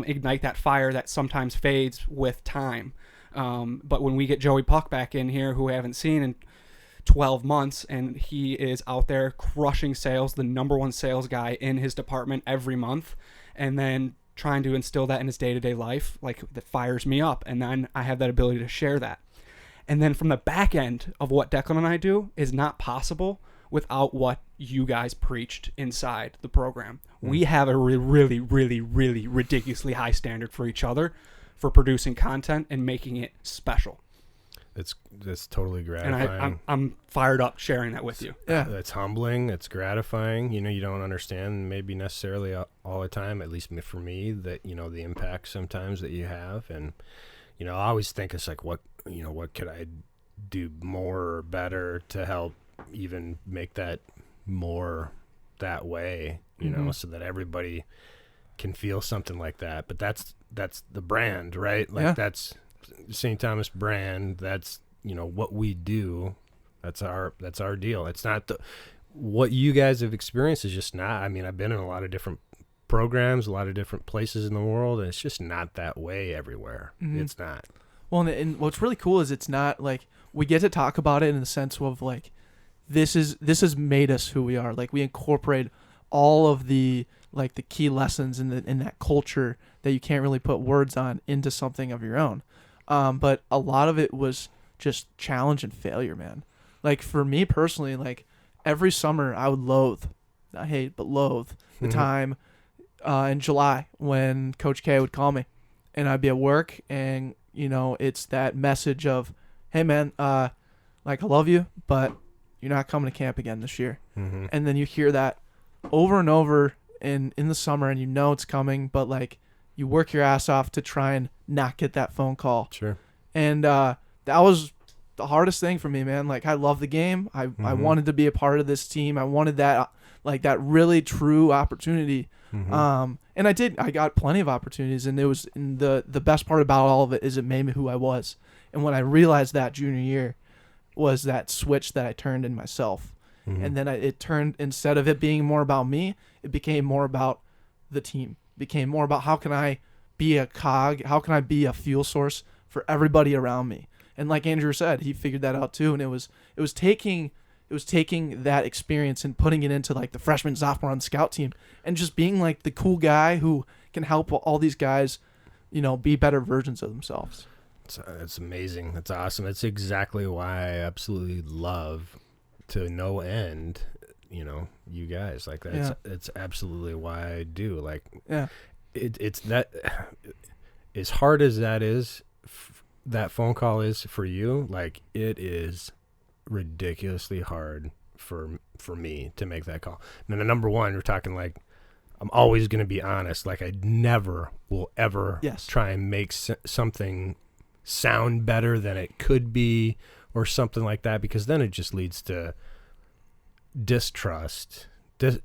ignite that fire that sometimes fades with time. But when we get Joey Puck back in here, who we haven't seen in 12 months, and he is out there crushing sales, the number one sales guy in his department every month, and then trying to instill that in his day-to-day life, like, that fires me up, and then I have that ability to share that. And then from the back end of what Declan and I do is not possible without what you guys preached inside the program. We have a really, really, really ridiculously high standard for each other for producing content and making it special. That's totally gratifying. And I'm fired up sharing that with you. Yeah. It's humbling. It's gratifying. You don't understand maybe necessarily all the time, at least for me, that, the impact sometimes that you have. And, I always think it's like, what could I do more or better to help even make that more that way, so that everybody can feel something like that. But that's the brand, right? Like, that's St. Thomas brand. That's what we do. That's our deal. It's not what you guys have experienced is just not. I mean, I've been in a lot of different programs, a lot of different places in the world, and it's just not that way everywhere. It's not. Well, and what's really cool is it's not like we get to talk about it in the sense of like this has made us who we are. Like, we incorporate all of the key lessons in that culture that you can't really put words on into something of your own. But a lot of it was just challenge and failure, man. Like, for me personally, like, every summer I would loathe the time in July when Coach K would call me and I'd be at work and, it's that message of, hey, man, I love you, but you're not coming to camp again this year. And then you hear that over and over in the summer, and it's coming, but like, you work your ass off to try and not get that phone call. Sure. And that was the hardest thing for me, man. Like, I love the game. I wanted to be a part of this team. I wanted that that really true opportunity. And I did. I got plenty of opportunities, and the best part about all of it is it made me who I was. And when I realized that junior year was that switch that I turned in myself. And then it turned, instead of it being more about me, it became more about the team. It became more about how can I be a cog, how can I be a fuel source for everybody around me. And like Andrew said, he figured that out too. And it was taking that experience and putting it into like the freshman, sophomore on the scout team, and just being like the cool guy who can help all these guys, be better versions of themselves. It's amazing. It's awesome. It's exactly why I absolutely love to no end, you guys. Like, it's absolutely why I do. Like, it's that, as hard as that is, that phone call is for you, like, it is ridiculously hard for me to make that call. And then number one, we're talking like, I'm always going to be honest. Like, I never will ever try and make something sound better than it could be or something like that, because then it just leads to distrust,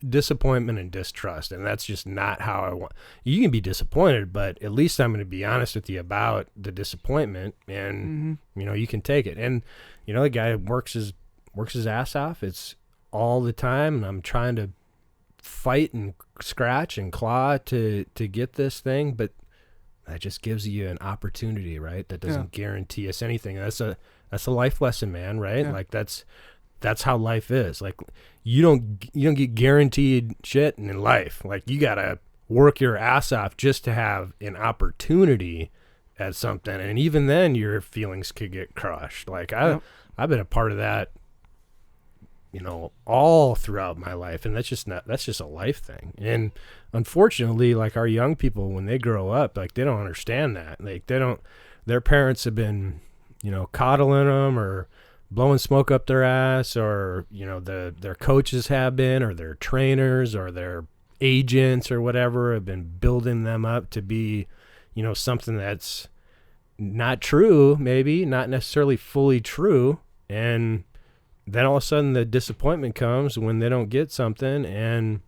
disappointment and distrust. And that's just not how I want. You can be disappointed, but at least I'm going to be honest with you about the disappointment, and you can take it. And the guy works his ass off. It's all the time, and I'm trying to fight and scratch and claw to get this thing, but that just gives you an opportunity, right? That doesn't guarantee us anything. That's a life lesson, man, right? Like, that's how life is. Like, you don't get guaranteed shit in life. Like, you gotta work your ass off just to have an opportunity at something, and even then your feelings could get crushed. Like, I've been a part of that, all throughout my life, and that's just a life thing. And unfortunately, like, our young people, when they grow up, like, they don't understand that. Like, their parents have been, coddling them or blowing smoke up their ass, or their coaches have been, or their trainers or their agents or whatever have been building them up to be something that's not true, maybe not necessarily fully true. And then all of a sudden the disappointment comes when they don't get something, and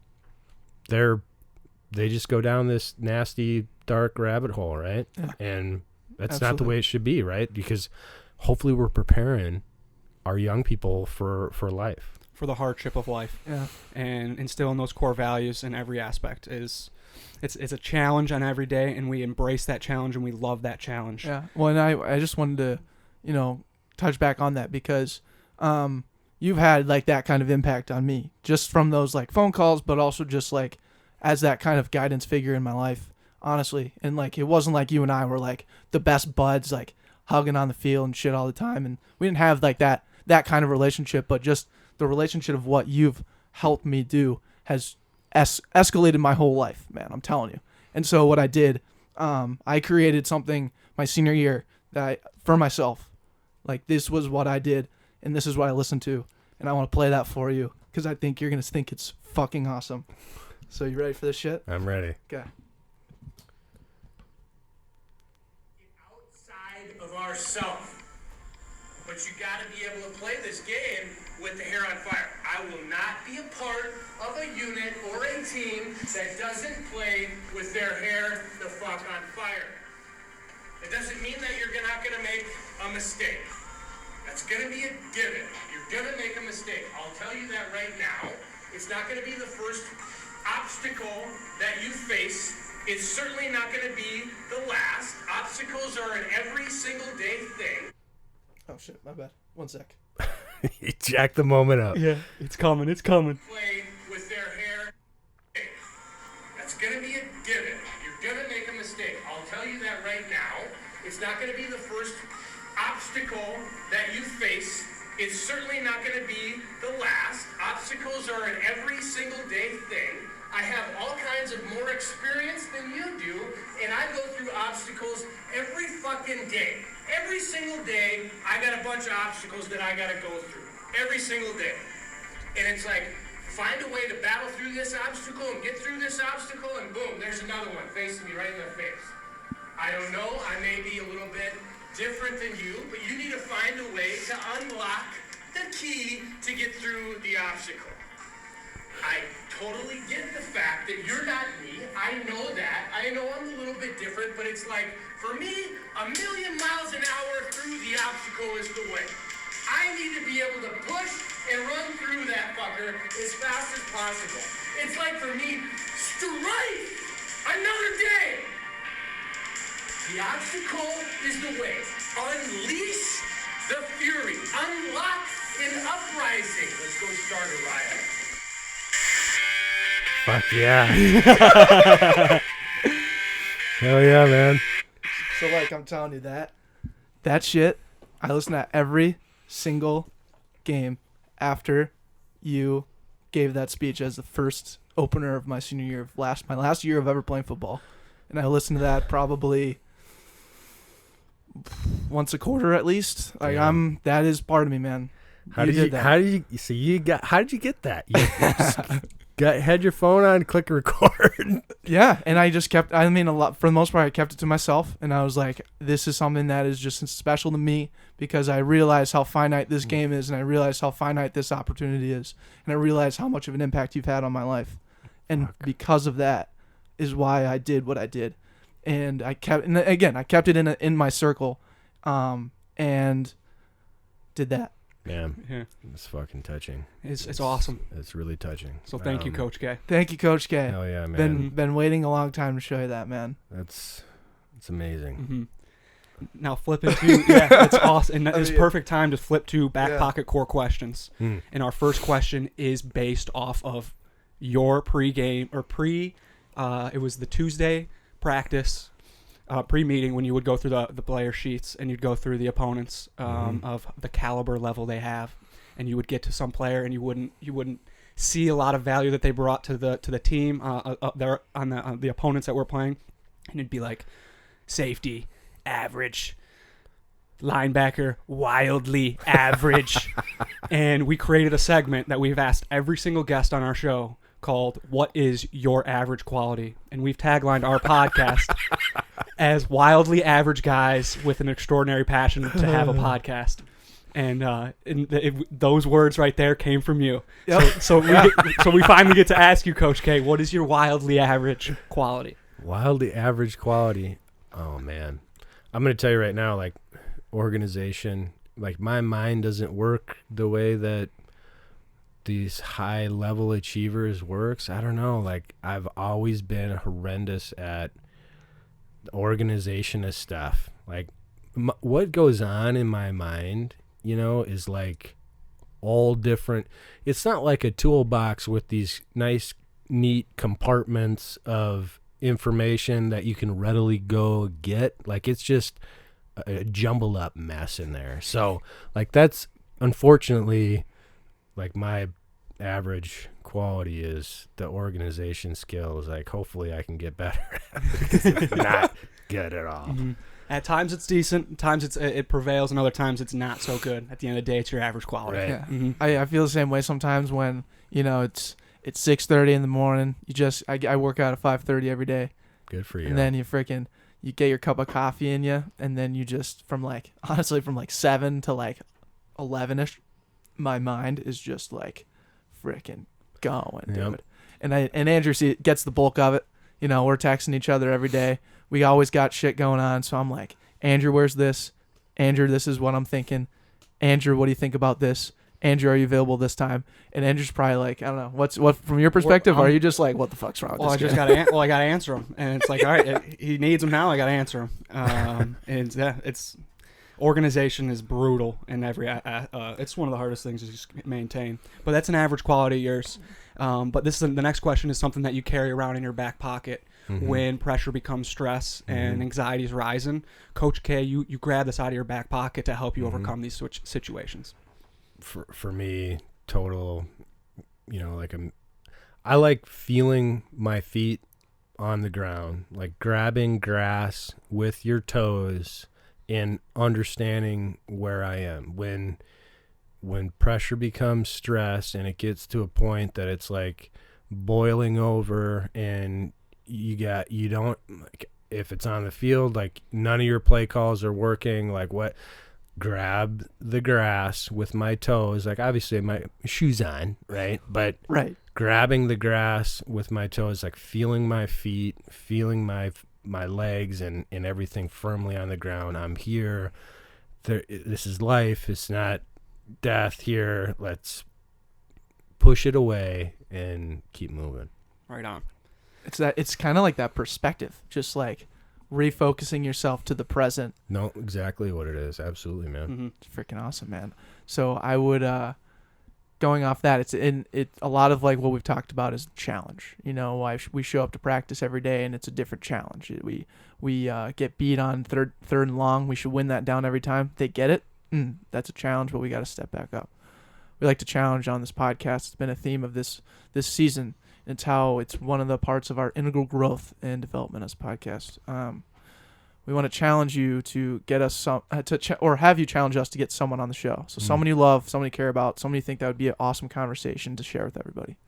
they just go down this nasty dark rabbit hole, right? Yeah. And that's Absolutely. not the way it should be, right? Because hopefully we're preparing our young people for life. For the hardship of life. Yeah. And instilling those core values in every aspect is it's a challenge on every day, and we embrace that challenge and we love that challenge. Yeah. Well, and I just wanted to, touch back on that because you've had like that kind of impact on me just from those like phone calls, but also just like as that kind of guidance figure in my life, honestly. And like it wasn't like you and I were like the best buds, like hugging on the field and shit all the time, and we didn't have like that kind of relationship, but just the relationship of what you've helped me do has escalated my whole life, man. I'm telling you. And so what I did, I created something my senior year for myself. Like this was what I did, and this is what I listened to, and I want to play that for you because I think you're gonna think it's fucking awesome. So you ready for this shit? I'm ready. Okay. Outside of ourselves. But you got to be able to play this game with the hair on fire. I will not be a part of a unit or a team that doesn't play with their hair the fuck on fire. It doesn't mean that you're not going to make a mistake. That's going to be a given. You're going to make a mistake. I'll tell you that right now. It's not going to be the first obstacle that you face. It's certainly not going to be the last. Obstacles are an every single day thing. Oh shit, my bad. 1 sec. You jacked the moment up. Yeah, it's coming. Play with their hair. That's going to be a given. You're going to make a mistake. I'll tell you that right now. It's not going to be the first obstacle that you face. It's certainly not going to be the last. Obstacles are an every single day thing. I have all kinds of more experience than you do, and I go through obstacles every fucking day. Every single day, I got a bunch of obstacles that I got to go through. Every single day. And it's like, find a way to battle through this obstacle and get through this obstacle, and boom, there's another one facing me right in the face. I don't know, I may be a little bit different than you, but you need to find a way to unlock the key to get through the obstacle. I totally get the fact that you're not me. I know that. I know I'm a little bit different, but it's like, for me, 1,000,000 miles an hour through the obstacle is the way. I need to be able to push and run through that fucker as fast as possible. It's like, for me, strike another day. The obstacle is the way. Unleash the fury. Unlock an uprising. Let's go start a riot. Fuck yeah. Hell yeah, man. So like I'm telling you that shit, I listen to every single game after you gave that speech as the first opener of my senior year of my last year of ever playing football. And I listen to that probably once a quarter at least. Like that is part of me, man. How did you get that? You had your phone on, click record. Yeah, and I just kept, a lot, for the most part, I kept it to myself, and I was like, this is something that is just special to me because I realize how finite this game is, and I realize how finite this opportunity is, and I realize how much of an impact you've had on my life. And because of that is why I did what I did. And I kept it in my circle, and did that. Yeah, it's fucking touching. It's awesome. It's really touching. So thank you, Coach K. Thank you, Coach K. Hell yeah, man. Been waiting a long time to show you that, man. It's amazing. Mm-hmm. Now flipping to it's awesome, and it's perfect time to flip to back pocket core questions. And our first question is based off of your pregame or it was the Tuesday practice. Pre-meeting when you would go through the player sheets and you'd go through the opponents of the caliber level they have, and you would get to some player and you wouldn't see a lot of value that they brought to the team there on the opponents that we're playing, and it'd be like safety average, linebacker wildly average, and we created a segment that we've asked every single guest on our show called "What is your average quality?" and we've taglined our podcast as wildly average guys with an extraordinary passion to have a podcast. And those words right there came from you. Yep. So we finally get to ask you, Coach K, what is your wildly average quality? Wildly average quality. Oh man, I'm gonna tell you right now, like organization. Like my mind doesn't work the way that these high level achievers works. I don't know. Like I've always been horrendous at the organization of stuff. Like what goes on in my mind, is like all different. It's not like a toolbox with these nice, neat compartments of information that you can readily go get. Like it's just a jumbled up mess in there. So like that's unfortunately like my average quality is the organization skills. Like hopefully I can get better at it because it's not good at all. Mm-hmm. At times it's decent, at times it prevails, and other times it's not so good. At the end of the day, it's your average quality. Right. Yeah. Mm-hmm. I feel the same way sometimes when, it's 6:30 in the morning. I work out at 5:30 every day. Good for you. And then you get your cup of coffee in you, and then you just from 7 to 11ish, my mind is just like freaking going, dude. Yep. And Andrew gets the bulk of it. We're texting each other every day. We always got shit going on, so I'm like, Andrew, where's this? Andrew, this is what I'm thinking. Andrew, what do you think about this? Andrew, are you available this time? And Andrew's probably like, I don't know, what from your perspective? Are you just like, what the fuck's wrong with this guy? I gotta answer him, and it's like, all right, he needs him now. I gotta answer him. And it's organization is brutal in every. It's one of the hardest things to just maintain. But that's an average quality of yours. But the next question is something that you carry around in your back pocket when pressure becomes stress and anxiety is rising. Coach K, you grab this out of your back pocket to help you overcome these situations. For me, total, I like feeling my feet on the ground, like grabbing grass with your toes and understanding where I am. When pressure becomes stress and it gets to a point that it's like boiling over and you don't, like, if it's on the field, like none of your play calls are working, like what? Grab the grass with my toes, like obviously my shoes on, right? But right. Grabbing the grass with my toes, like feeling my feet, feeling my legs and everything firmly on the ground. I'm here. This is life. It's not death here. Let's push it away and keep moving. Right on. It's kind of like that perspective, just like refocusing yourself to the present. No, exactly what it is. Absolutely, man. Mm-hmm. It's freaking awesome, man. So I would, going off that, a lot of like what we've talked about is challenge. We show up to practice every day and it's a different challenge. We get beat on third and long. We should win that down every time. They get it. That's a challenge, but we got to step back up. We like to challenge on this podcast. It's been a theme of this season. It's one of the parts of our integral growth and development as a podcast. We want to challenge you to get us or have you challenge us to get someone on the show. So someone you love, someone you care about, someone you think that would be an awesome conversation to share with everybody.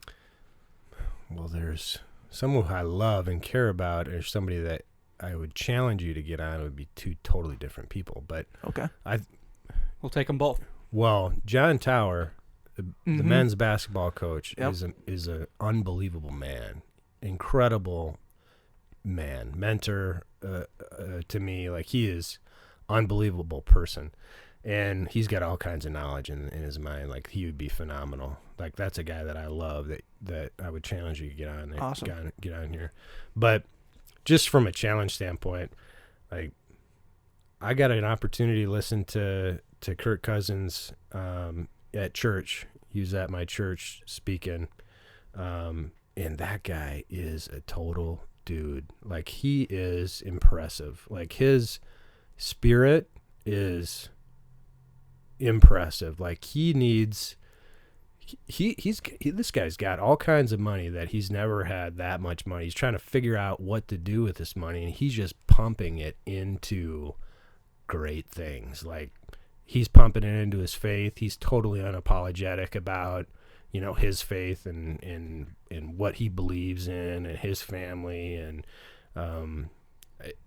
Well, there's someone who I love and care about, or somebody that I would challenge you to get on. It would be two totally different people, but okay, we'll take them both. Well, John Tower, the men's basketball coach, is an unbelievable man, incredible man, mentor to me. Like he is unbelievable person, and he's got all kinds of knowledge in his mind. Like he would be phenomenal. Like that's a guy that I love that I would challenge you to get on there. Awesome. Get on here. But just from a challenge standpoint, like I got an opportunity to listen to Kirk Cousins at church. He was at my church speaking, and that guy is a total dude. Like he is impressive. Like his spirit is impressive. Like this guy's got all kinds of money that he's never had that much money. He's trying to figure out what to do with this money, and he's just pumping it into great things. Like he's pumping it into his faith. He's totally unapologetic about, his faith and what he believes in and his family. And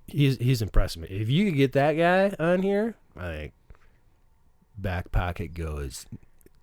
he's impressed me. If you could get that guy on here, I think Back Pocket goes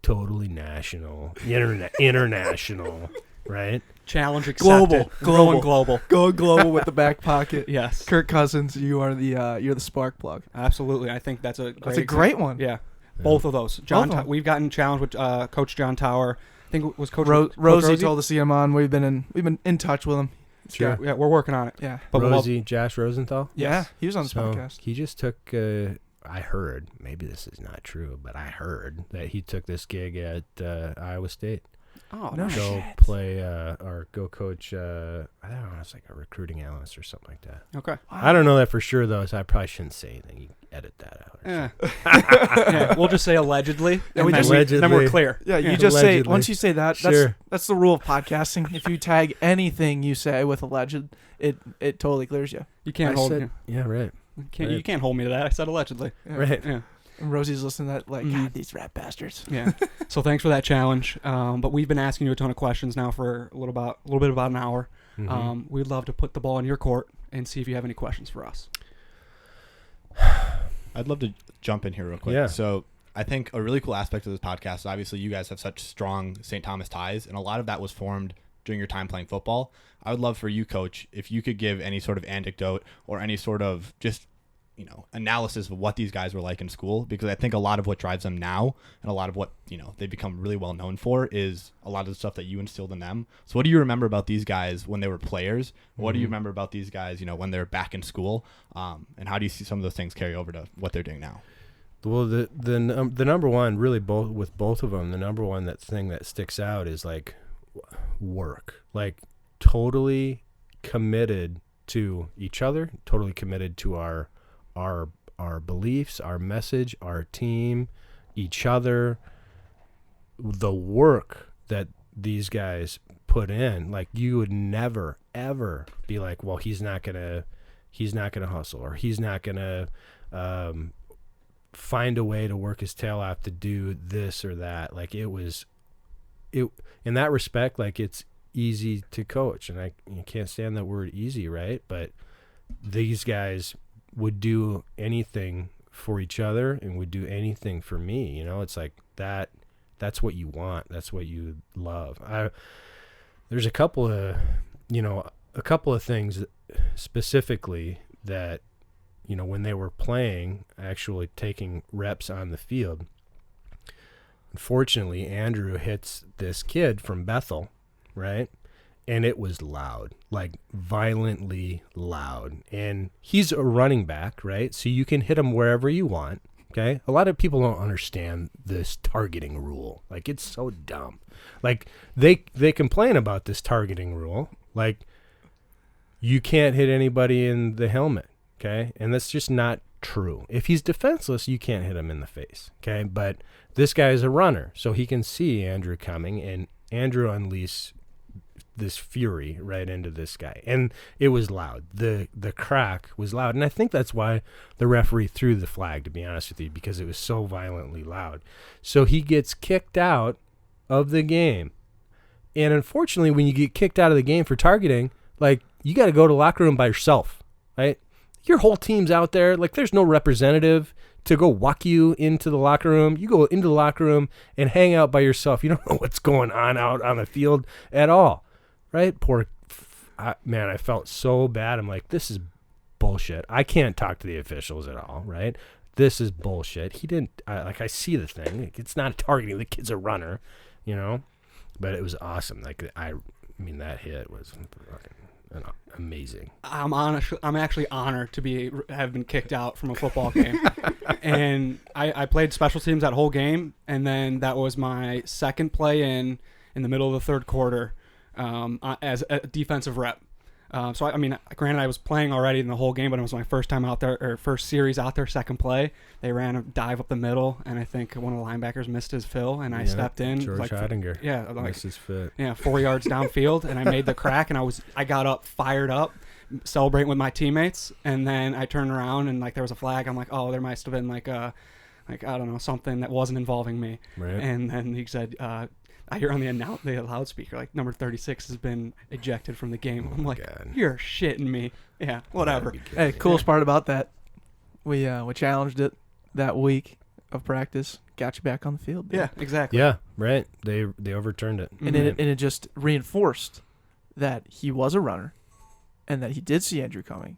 totally national, international, right? Challenge accepted. Going global. Go global with the Back Pocket. Yes. Kirk Cousins, you're the spark plug. Absolutely. I think that's a great one. Yeah. Both of those. We've gotten challenged with Coach John Tower. I think it was Coach Rosie told us to see him on. We've been in touch with him. Sure. Yeah, we're working on it. Yeah. But Josh Rosenthal? Yeah, he was on this podcast. He just took, I heard, maybe this is not true, but I heard that he took this gig at Iowa State. Oh, no Go shit. play or go coach, I don't know, it's like a recruiting analyst or something like that. Okay. I don't know that for sure, though, so I probably shouldn't say anything. You edit that out. Yeah, we'll just say allegedly, Yeah, and then we're clear. Yeah, you just say, Allegedly. once you say that, Sure. that's the rule of podcasting. If you tag anything you say with alleged, it totally clears you. You can't hold me. Yeah, right. You can't hold me to that. I said allegedly. Yeah. Right. Yeah. And Rosie's listening to that like, Mhm. God, these rat bastards. Yeah. So thanks for that challenge. But we've been asking you a ton of questions now for a little bit about an hour. Mhm. We'd love to put the ball in your court and see if you have any questions for us. I'd love to jump in here real quick. Yeah. So I think a really cool aspect of this podcast is obviously you guys have such strong St. Thomas ties, and a lot of that was formed during your time playing football. I would love for you, Coach, if you could give any sort of anecdote or any sort of just analysis of what these guys were like in school, because I think a lot of what drives them now and a lot of what they become really well known for is a lot of the stuff that you instilled in them. So what do you remember about these guys when they were players? What do you remember about these guys when they're back in school, and how do you see some of those things carry over to what they're doing now? Well, the number one, really, both of them, the number one thing that sticks out is like work, like totally committed to each other, totally committed to our beliefs, our message, our team, each other. The work that these guys put in, like you would never ever be like, well, he's not gonna hustle, or he's not gonna find a way to work his tail off to do this or that. Like it in that respect, like it's easy to coach, and you can't stand that word easy, right? But these guys would do anything for each other and would do anything for me. It's like that's what you want. That's what you love. There's a couple of things specifically that, when they were playing, actually taking reps on the field, unfortunately, Andrew hits this kid from Bethel, right? And it was loud, like violently loud. And he's a running back, right? So you can hit him wherever you want, okay? A lot of people don't understand this targeting rule. Like, it's so dumb. Like, they complain about this targeting rule. Like, you can't hit anybody in the helmet, okay? And that's just not true. If he's defenseless, you can't hit him in the face, okay? But this guy is a runner, so he can see Andrew coming, and Andrew unleashed this fury right into this guy, and it was loud. The crack was loud, and I think that's why the referee threw the flag, to be honest with you, because it was so violently loud. So he gets kicked out of the game, and unfortunately, when you get kicked out of the game for targeting, like, you got to go to the locker room by yourself, right? Your whole team's out there. Like, there's no representative to go walk you into the locker room. You go into the locker room and hang out by yourself. You don't know what's going on out on the field at all. Right? Man, I felt so bad. I'm like, this is bullshit. I can't talk to the officials at all, right? This is bullshit. He didn't, I see the thing. It's not targeting. The kid's a runner, but it was awesome. Like, that hit was fucking amazing. I'm actually honored to have been kicked out from a football game. And I played special teams that whole game, and then that was my second play in the middle of the third quarter. As a defensive rep. So, granted, I was playing already in the whole game, but it was my first time out there, or first series out there, second play. They ran a dive up the middle, and I think one of the linebackers missed his fill, and I stepped in. George Heidinger. Yeah. Missed his fit. Yeah, 4 yards downfield, and I made the crack, and I got up, fired up, celebrating with my teammates, and then I turned around, and, there was a flag. I'm like, oh, there must have been, I don't know, something that wasn't involving me. Right. And then he said, I hear on the loudspeaker, like, number 36 has been ejected from the game. I'm like, God. You're shitting me. Yeah, whatever. Hey, coolest part about that, we challenged it that week, of practice got you back on the field. Dude. Yeah, exactly. Yeah, right. They overturned it. And it just reinforced that he was a runner, and that he did see Andrew coming,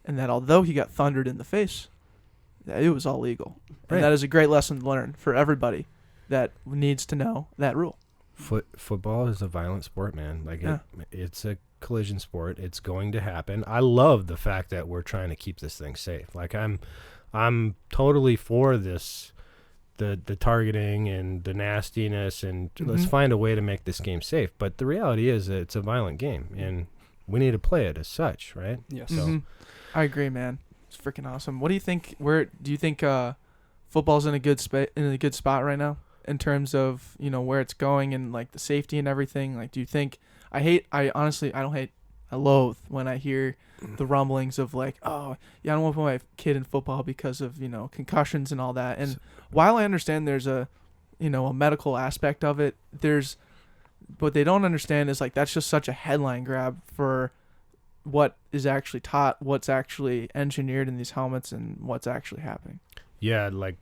and that although he got thundered in the face, that it was all legal. Right. And that is a great lesson to learn for everybody that needs to know that rule. Football is a violent sport, man. Like Yeah. it's a collision sport. It's going to happen. I love the fact that we're trying to keep this thing safe. Like I'm totally for this, the targeting and the nastiness, and let's find a way to make this game safe. But the reality is that it's a violent game, and we need to play it as such, right? Yes. So I agree, man. It's freaking awesome. What do you think? Where do you think football's in a good spot right now in terms of where it's going and like the safety and everything? Like, do you think? I loathe when I hear the rumblings of like, oh yeah, I don't want to put my kid in football because of concussions and all that. And while I understand there's a medical aspect of it, what they don't understand is like that's just such a headline grab for what is actually taught, what's actually engineered in these helmets, and what's actually happening. yeah, like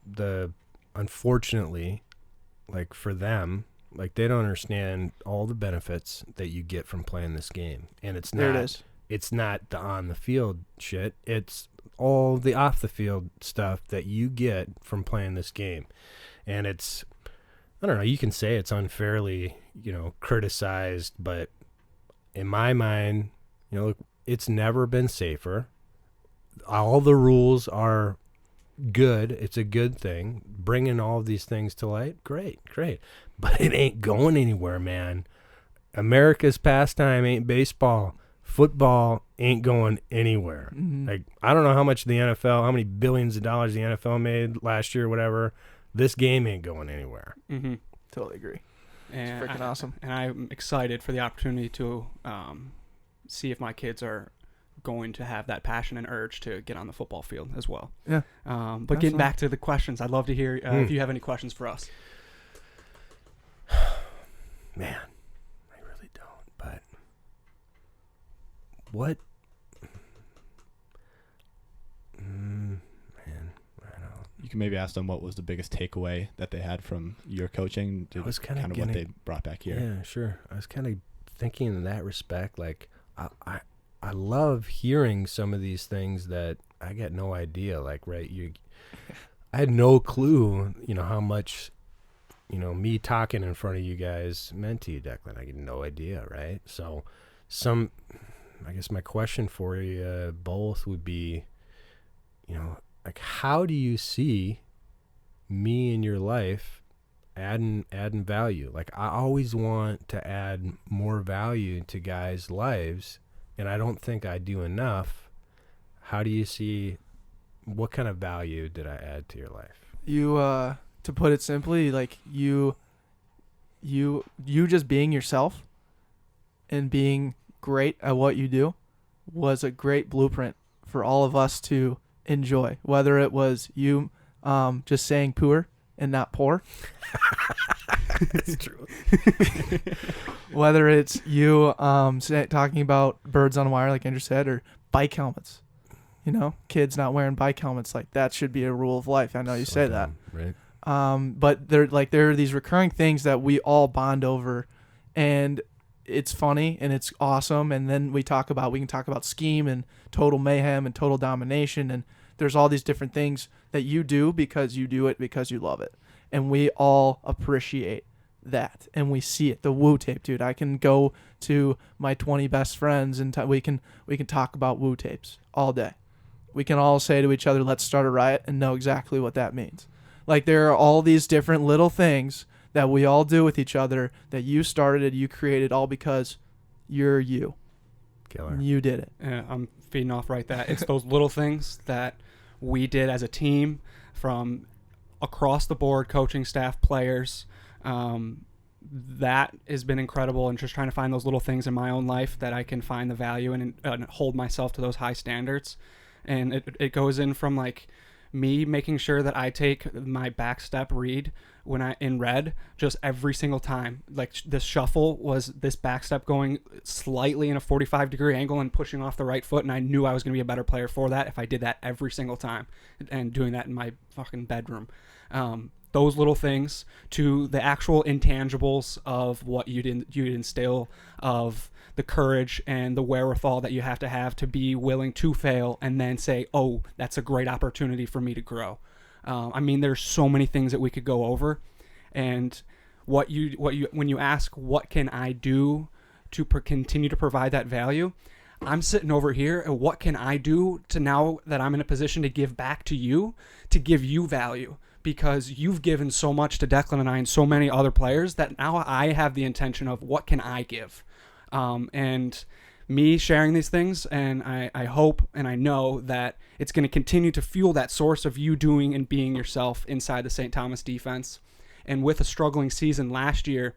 unfortunately, like for them, like they don't understand all the benefits that you get from playing this game, and it's There not. it is. It's not the on the field shit. It's all the off the field stuff that you get from playing this game. And it's, I don't know, you can say it's unfairly, criticized, but in my mind, look, it's never been safer. All the rules are good. It's a good thing. Bringing all of these things to light, great. But it ain't going anywhere, man. America's pastime ain't baseball. Football ain't going anywhere. Like, I don't know how much how many billions of dollars the NFL made last year, whatever. This game ain't going anywhere. Mm-hmm. Totally agree. And It's freaking awesome. And I'm excited for the opportunity to see if my kids are going to have that passion and urge to get on the football field as well. Yeah. But getting back to the questions, I'd love to hear if you have any questions for us. Man, I really don't. But what? Man, I don't. You can maybe ask them what was the biggest takeaway that they had from your coaching. I was kinda kind of what they brought back here. Yeah, sure. I was kind of thinking in that respect, like I love hearing some of these things that I got no idea. Like, right, I had no clue, how much, me talking in front of you guys meant to you, Declan. I had no idea, right? So, I guess my question for you both would be, like, how do you see me in your life adding value? Like, I always want to add more value to guys' lives, and I don't think I do enough. How do you see, what kind of value did I add to your life? You to put it simply, like you just being yourself and being great at what you do was a great blueprint for all of us to enjoy, whether it was you just saying poor and not poor. That's true. Whether it's you talking about birds on wire, like Andrew said, or bike helmets. Kids not wearing bike helmets, like that should be a rule of life. I know you say that. Right. But there are these recurring things that we all bond over, and it's funny and it's awesome. And then we can talk about scheme and total mayhem and total domination, and there's all these different things that you do because you do it because you love it, and we all appreciate that, and we see it. The Woo tape, dude. I can go to my 20 best friends and we can talk about Woo tapes all day. We can all say to each other, let's start a riot, and know exactly what that means. Like, there are all these different little things that we all do with each other that you started, you created, all because you're you. Killer. You did it. I'm feeding off right that. It's those little things that we did as a team from across the board, coaching staff, players. That has been incredible, and just trying to find those little things in my own life that I can find the value in and hold myself to those high standards. And it goes in from like me making sure that I take my back step read when I in red just every single time. Like, this shuffle was this back step going slightly in a 45-degree angle and pushing off the right foot, and I knew I was going to be a better player for that if I did that every single time, and doing that in my fucking bedroom. Those little things to the actual intangibles of what you'd instill, of the courage and the wherewithal that you have to be willing to fail and then say, oh, that's a great opportunity for me to grow. I mean, there's so many things that we could go over, and when you ask, what can I do to continue to provide that value? I'm sitting over here, and what can I do to, now that I'm in a position to give back to you, to give you value? Because you've given so much to Declan and I and so many other players that now I have the intention of, what can I give? And me sharing these things, and I hope and I know that it's going to continue to fuel that source of you doing and being yourself inside the St. Thomas defense. And with a struggling season last year,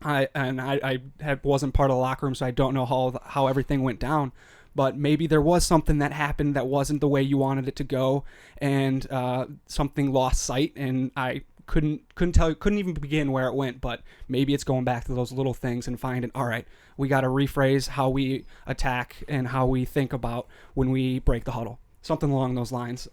I wasn't part of the locker room, so I don't know how everything went down. But maybe there was something that happened that wasn't the way you wanted it to go, and something lost sight, and I couldn't even begin where it went. But maybe it's going back to those little things and finding, all right, we got to rephrase how we attack and how we think about when we break the huddle, something along those lines,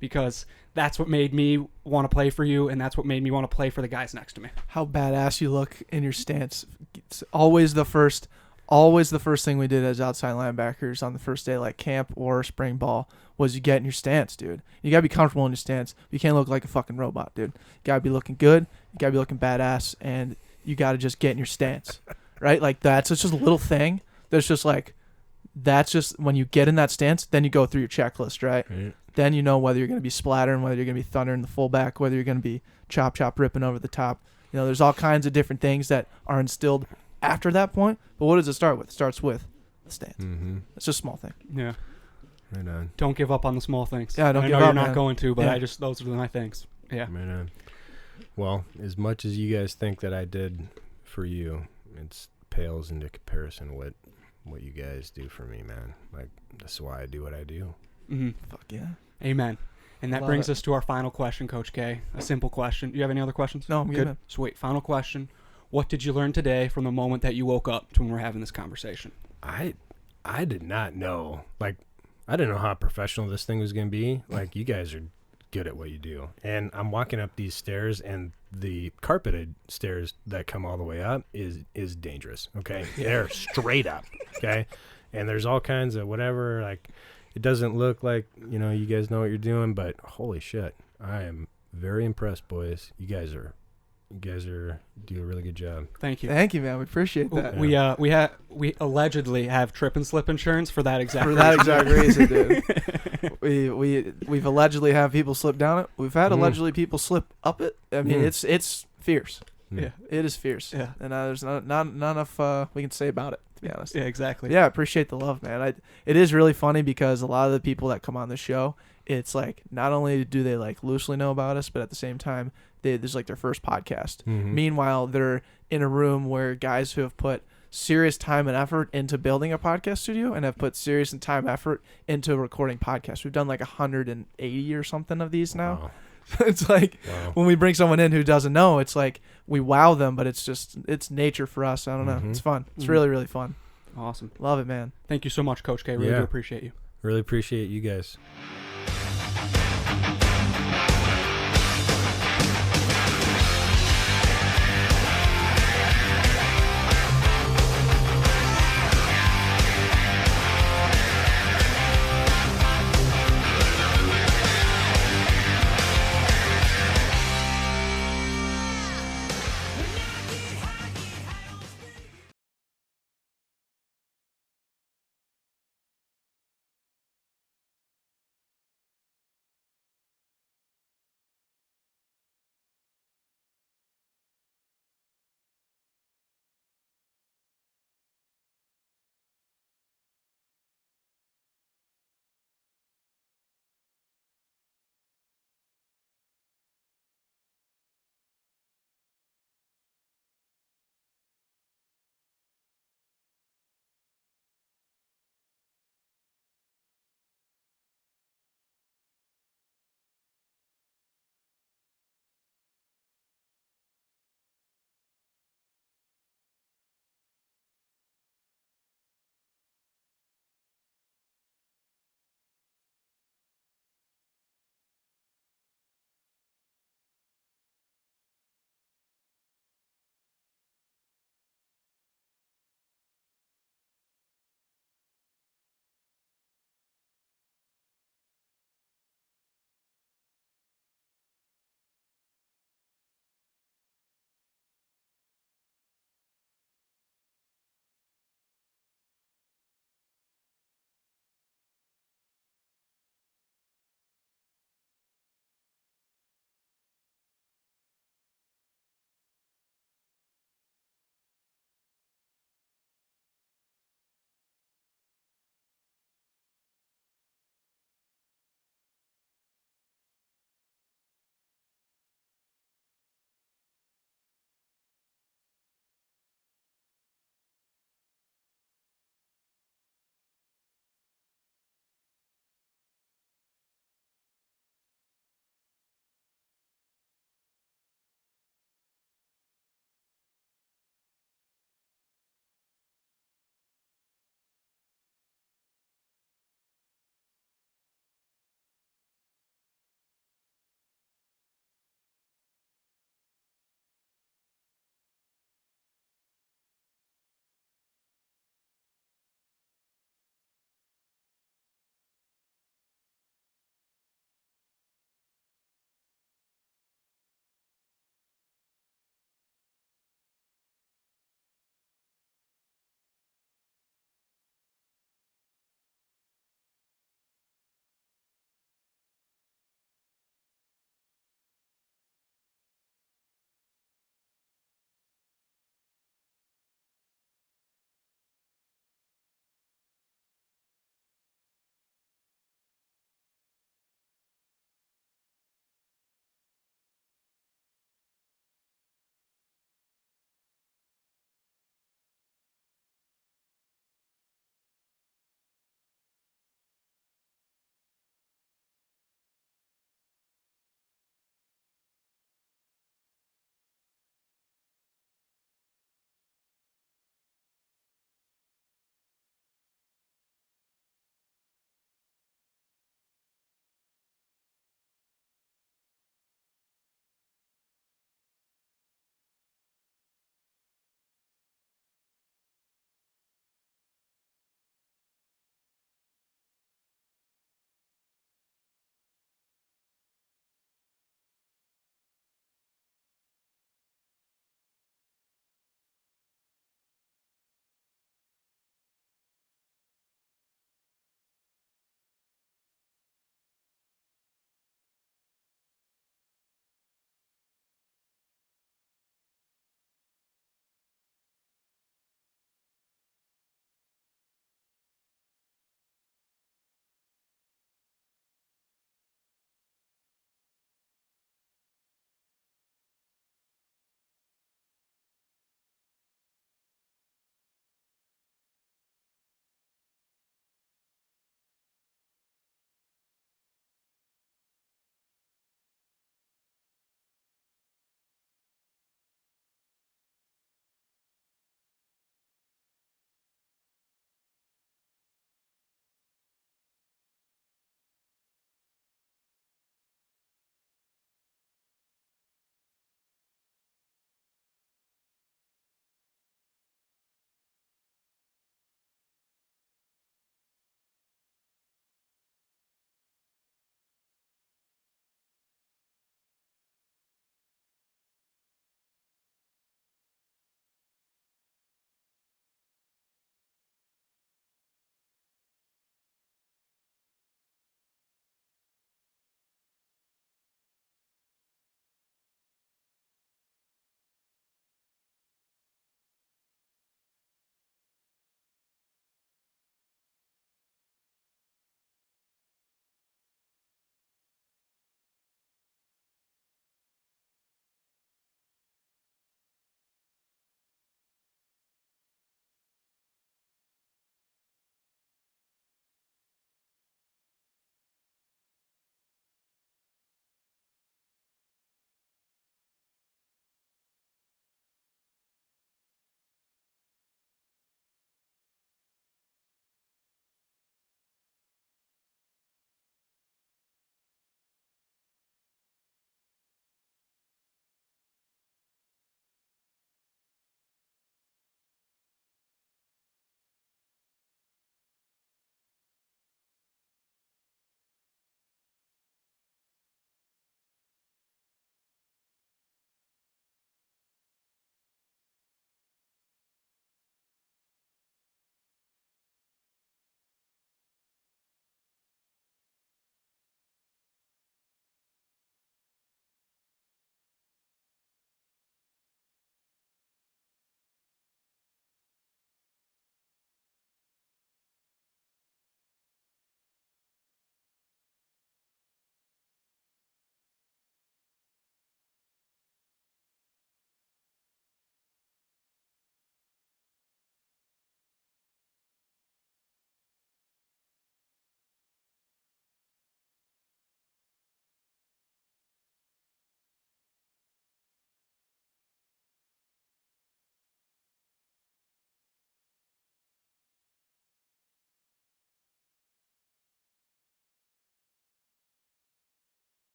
because that's what made me want to play for you, and that's what made me want to play for the guys next to me. How badass you look in your stance. It's always the first thing we did as outside linebackers on the first day, like camp or spring ball, was you get in your stance, dude. You got to be comfortable in your stance. You can't look like a fucking robot, dude. You got to be looking good. You got to be looking badass, and you got to just get in your stance, right? Like, it's just a little thing that's just like, that's just when you get in that stance, then you go through your checklist, right? Then you know whether you're going to be splattering, whether you're going to be thundering the fullback, whether you're going to be chop ripping over the top. You know, there's all kinds of different things that are instilled after that point. But what does it start with? It starts with the stance. Mm-hmm. It's just a small thing. Yeah. Right on. Don't give up on the small things. Yeah, don't I give know up, you're not man. going to, but Yeah. those are my things. Yeah. Right on. Well, as much as you guys think that I did for you, it pales into comparison what you guys do for me, man. Like, that's why I do what I do. Mm-hmm. Fuck yeah. Amen. And that Love brings it. us to our final question, Coach K. A simple question. Do you have any other questions? No, I'm good, man. Sweet. Final question. What did you learn today from the moment that you woke up to when we're having this conversation? I did not know. Like, I didn't know how professional this thing was going to be. Like, you guys are good at what you do. And I'm walking up these stairs, and the carpeted stairs that come all the way up is dangerous, okay? They're straight up, okay? And there's all kinds of whatever, like, it doesn't look like, you guys know what you're doing, but holy shit, I am very impressed, boys. You guys do a really good job. Thank you. Thank you, man. We appreciate that. We allegedly have trip and slip insurance for that exact For reason. that exact reason, dude. We've allegedly had people slip down it. We've had allegedly people slip up it. I mean, it's fierce. Yeah. It is fierce. Yeah. And there's not enough we can say about it, to be honest. Yeah, exactly. Yeah, I appreciate the love, man. It is really funny because a lot of the people that come on the show, it's like, not only do they like loosely know about us, but at the same time, this is like their first podcast. Mm-hmm. Meanwhile, they're in a room where guys who have put serious time and effort into building a podcast studio and have put serious and time effort into recording podcasts. We've done like 180 or something of these now. Wow. It's like, Wow. when we bring someone in who doesn't know, it's like we wow them, but it's nature for us. I don't know. Mhm. It's fun. It's Mhm. really, really fun. Awesome. Love it, man. Thank you so much, Coach K. Really Yeah. do appreciate you. Really appreciate you guys.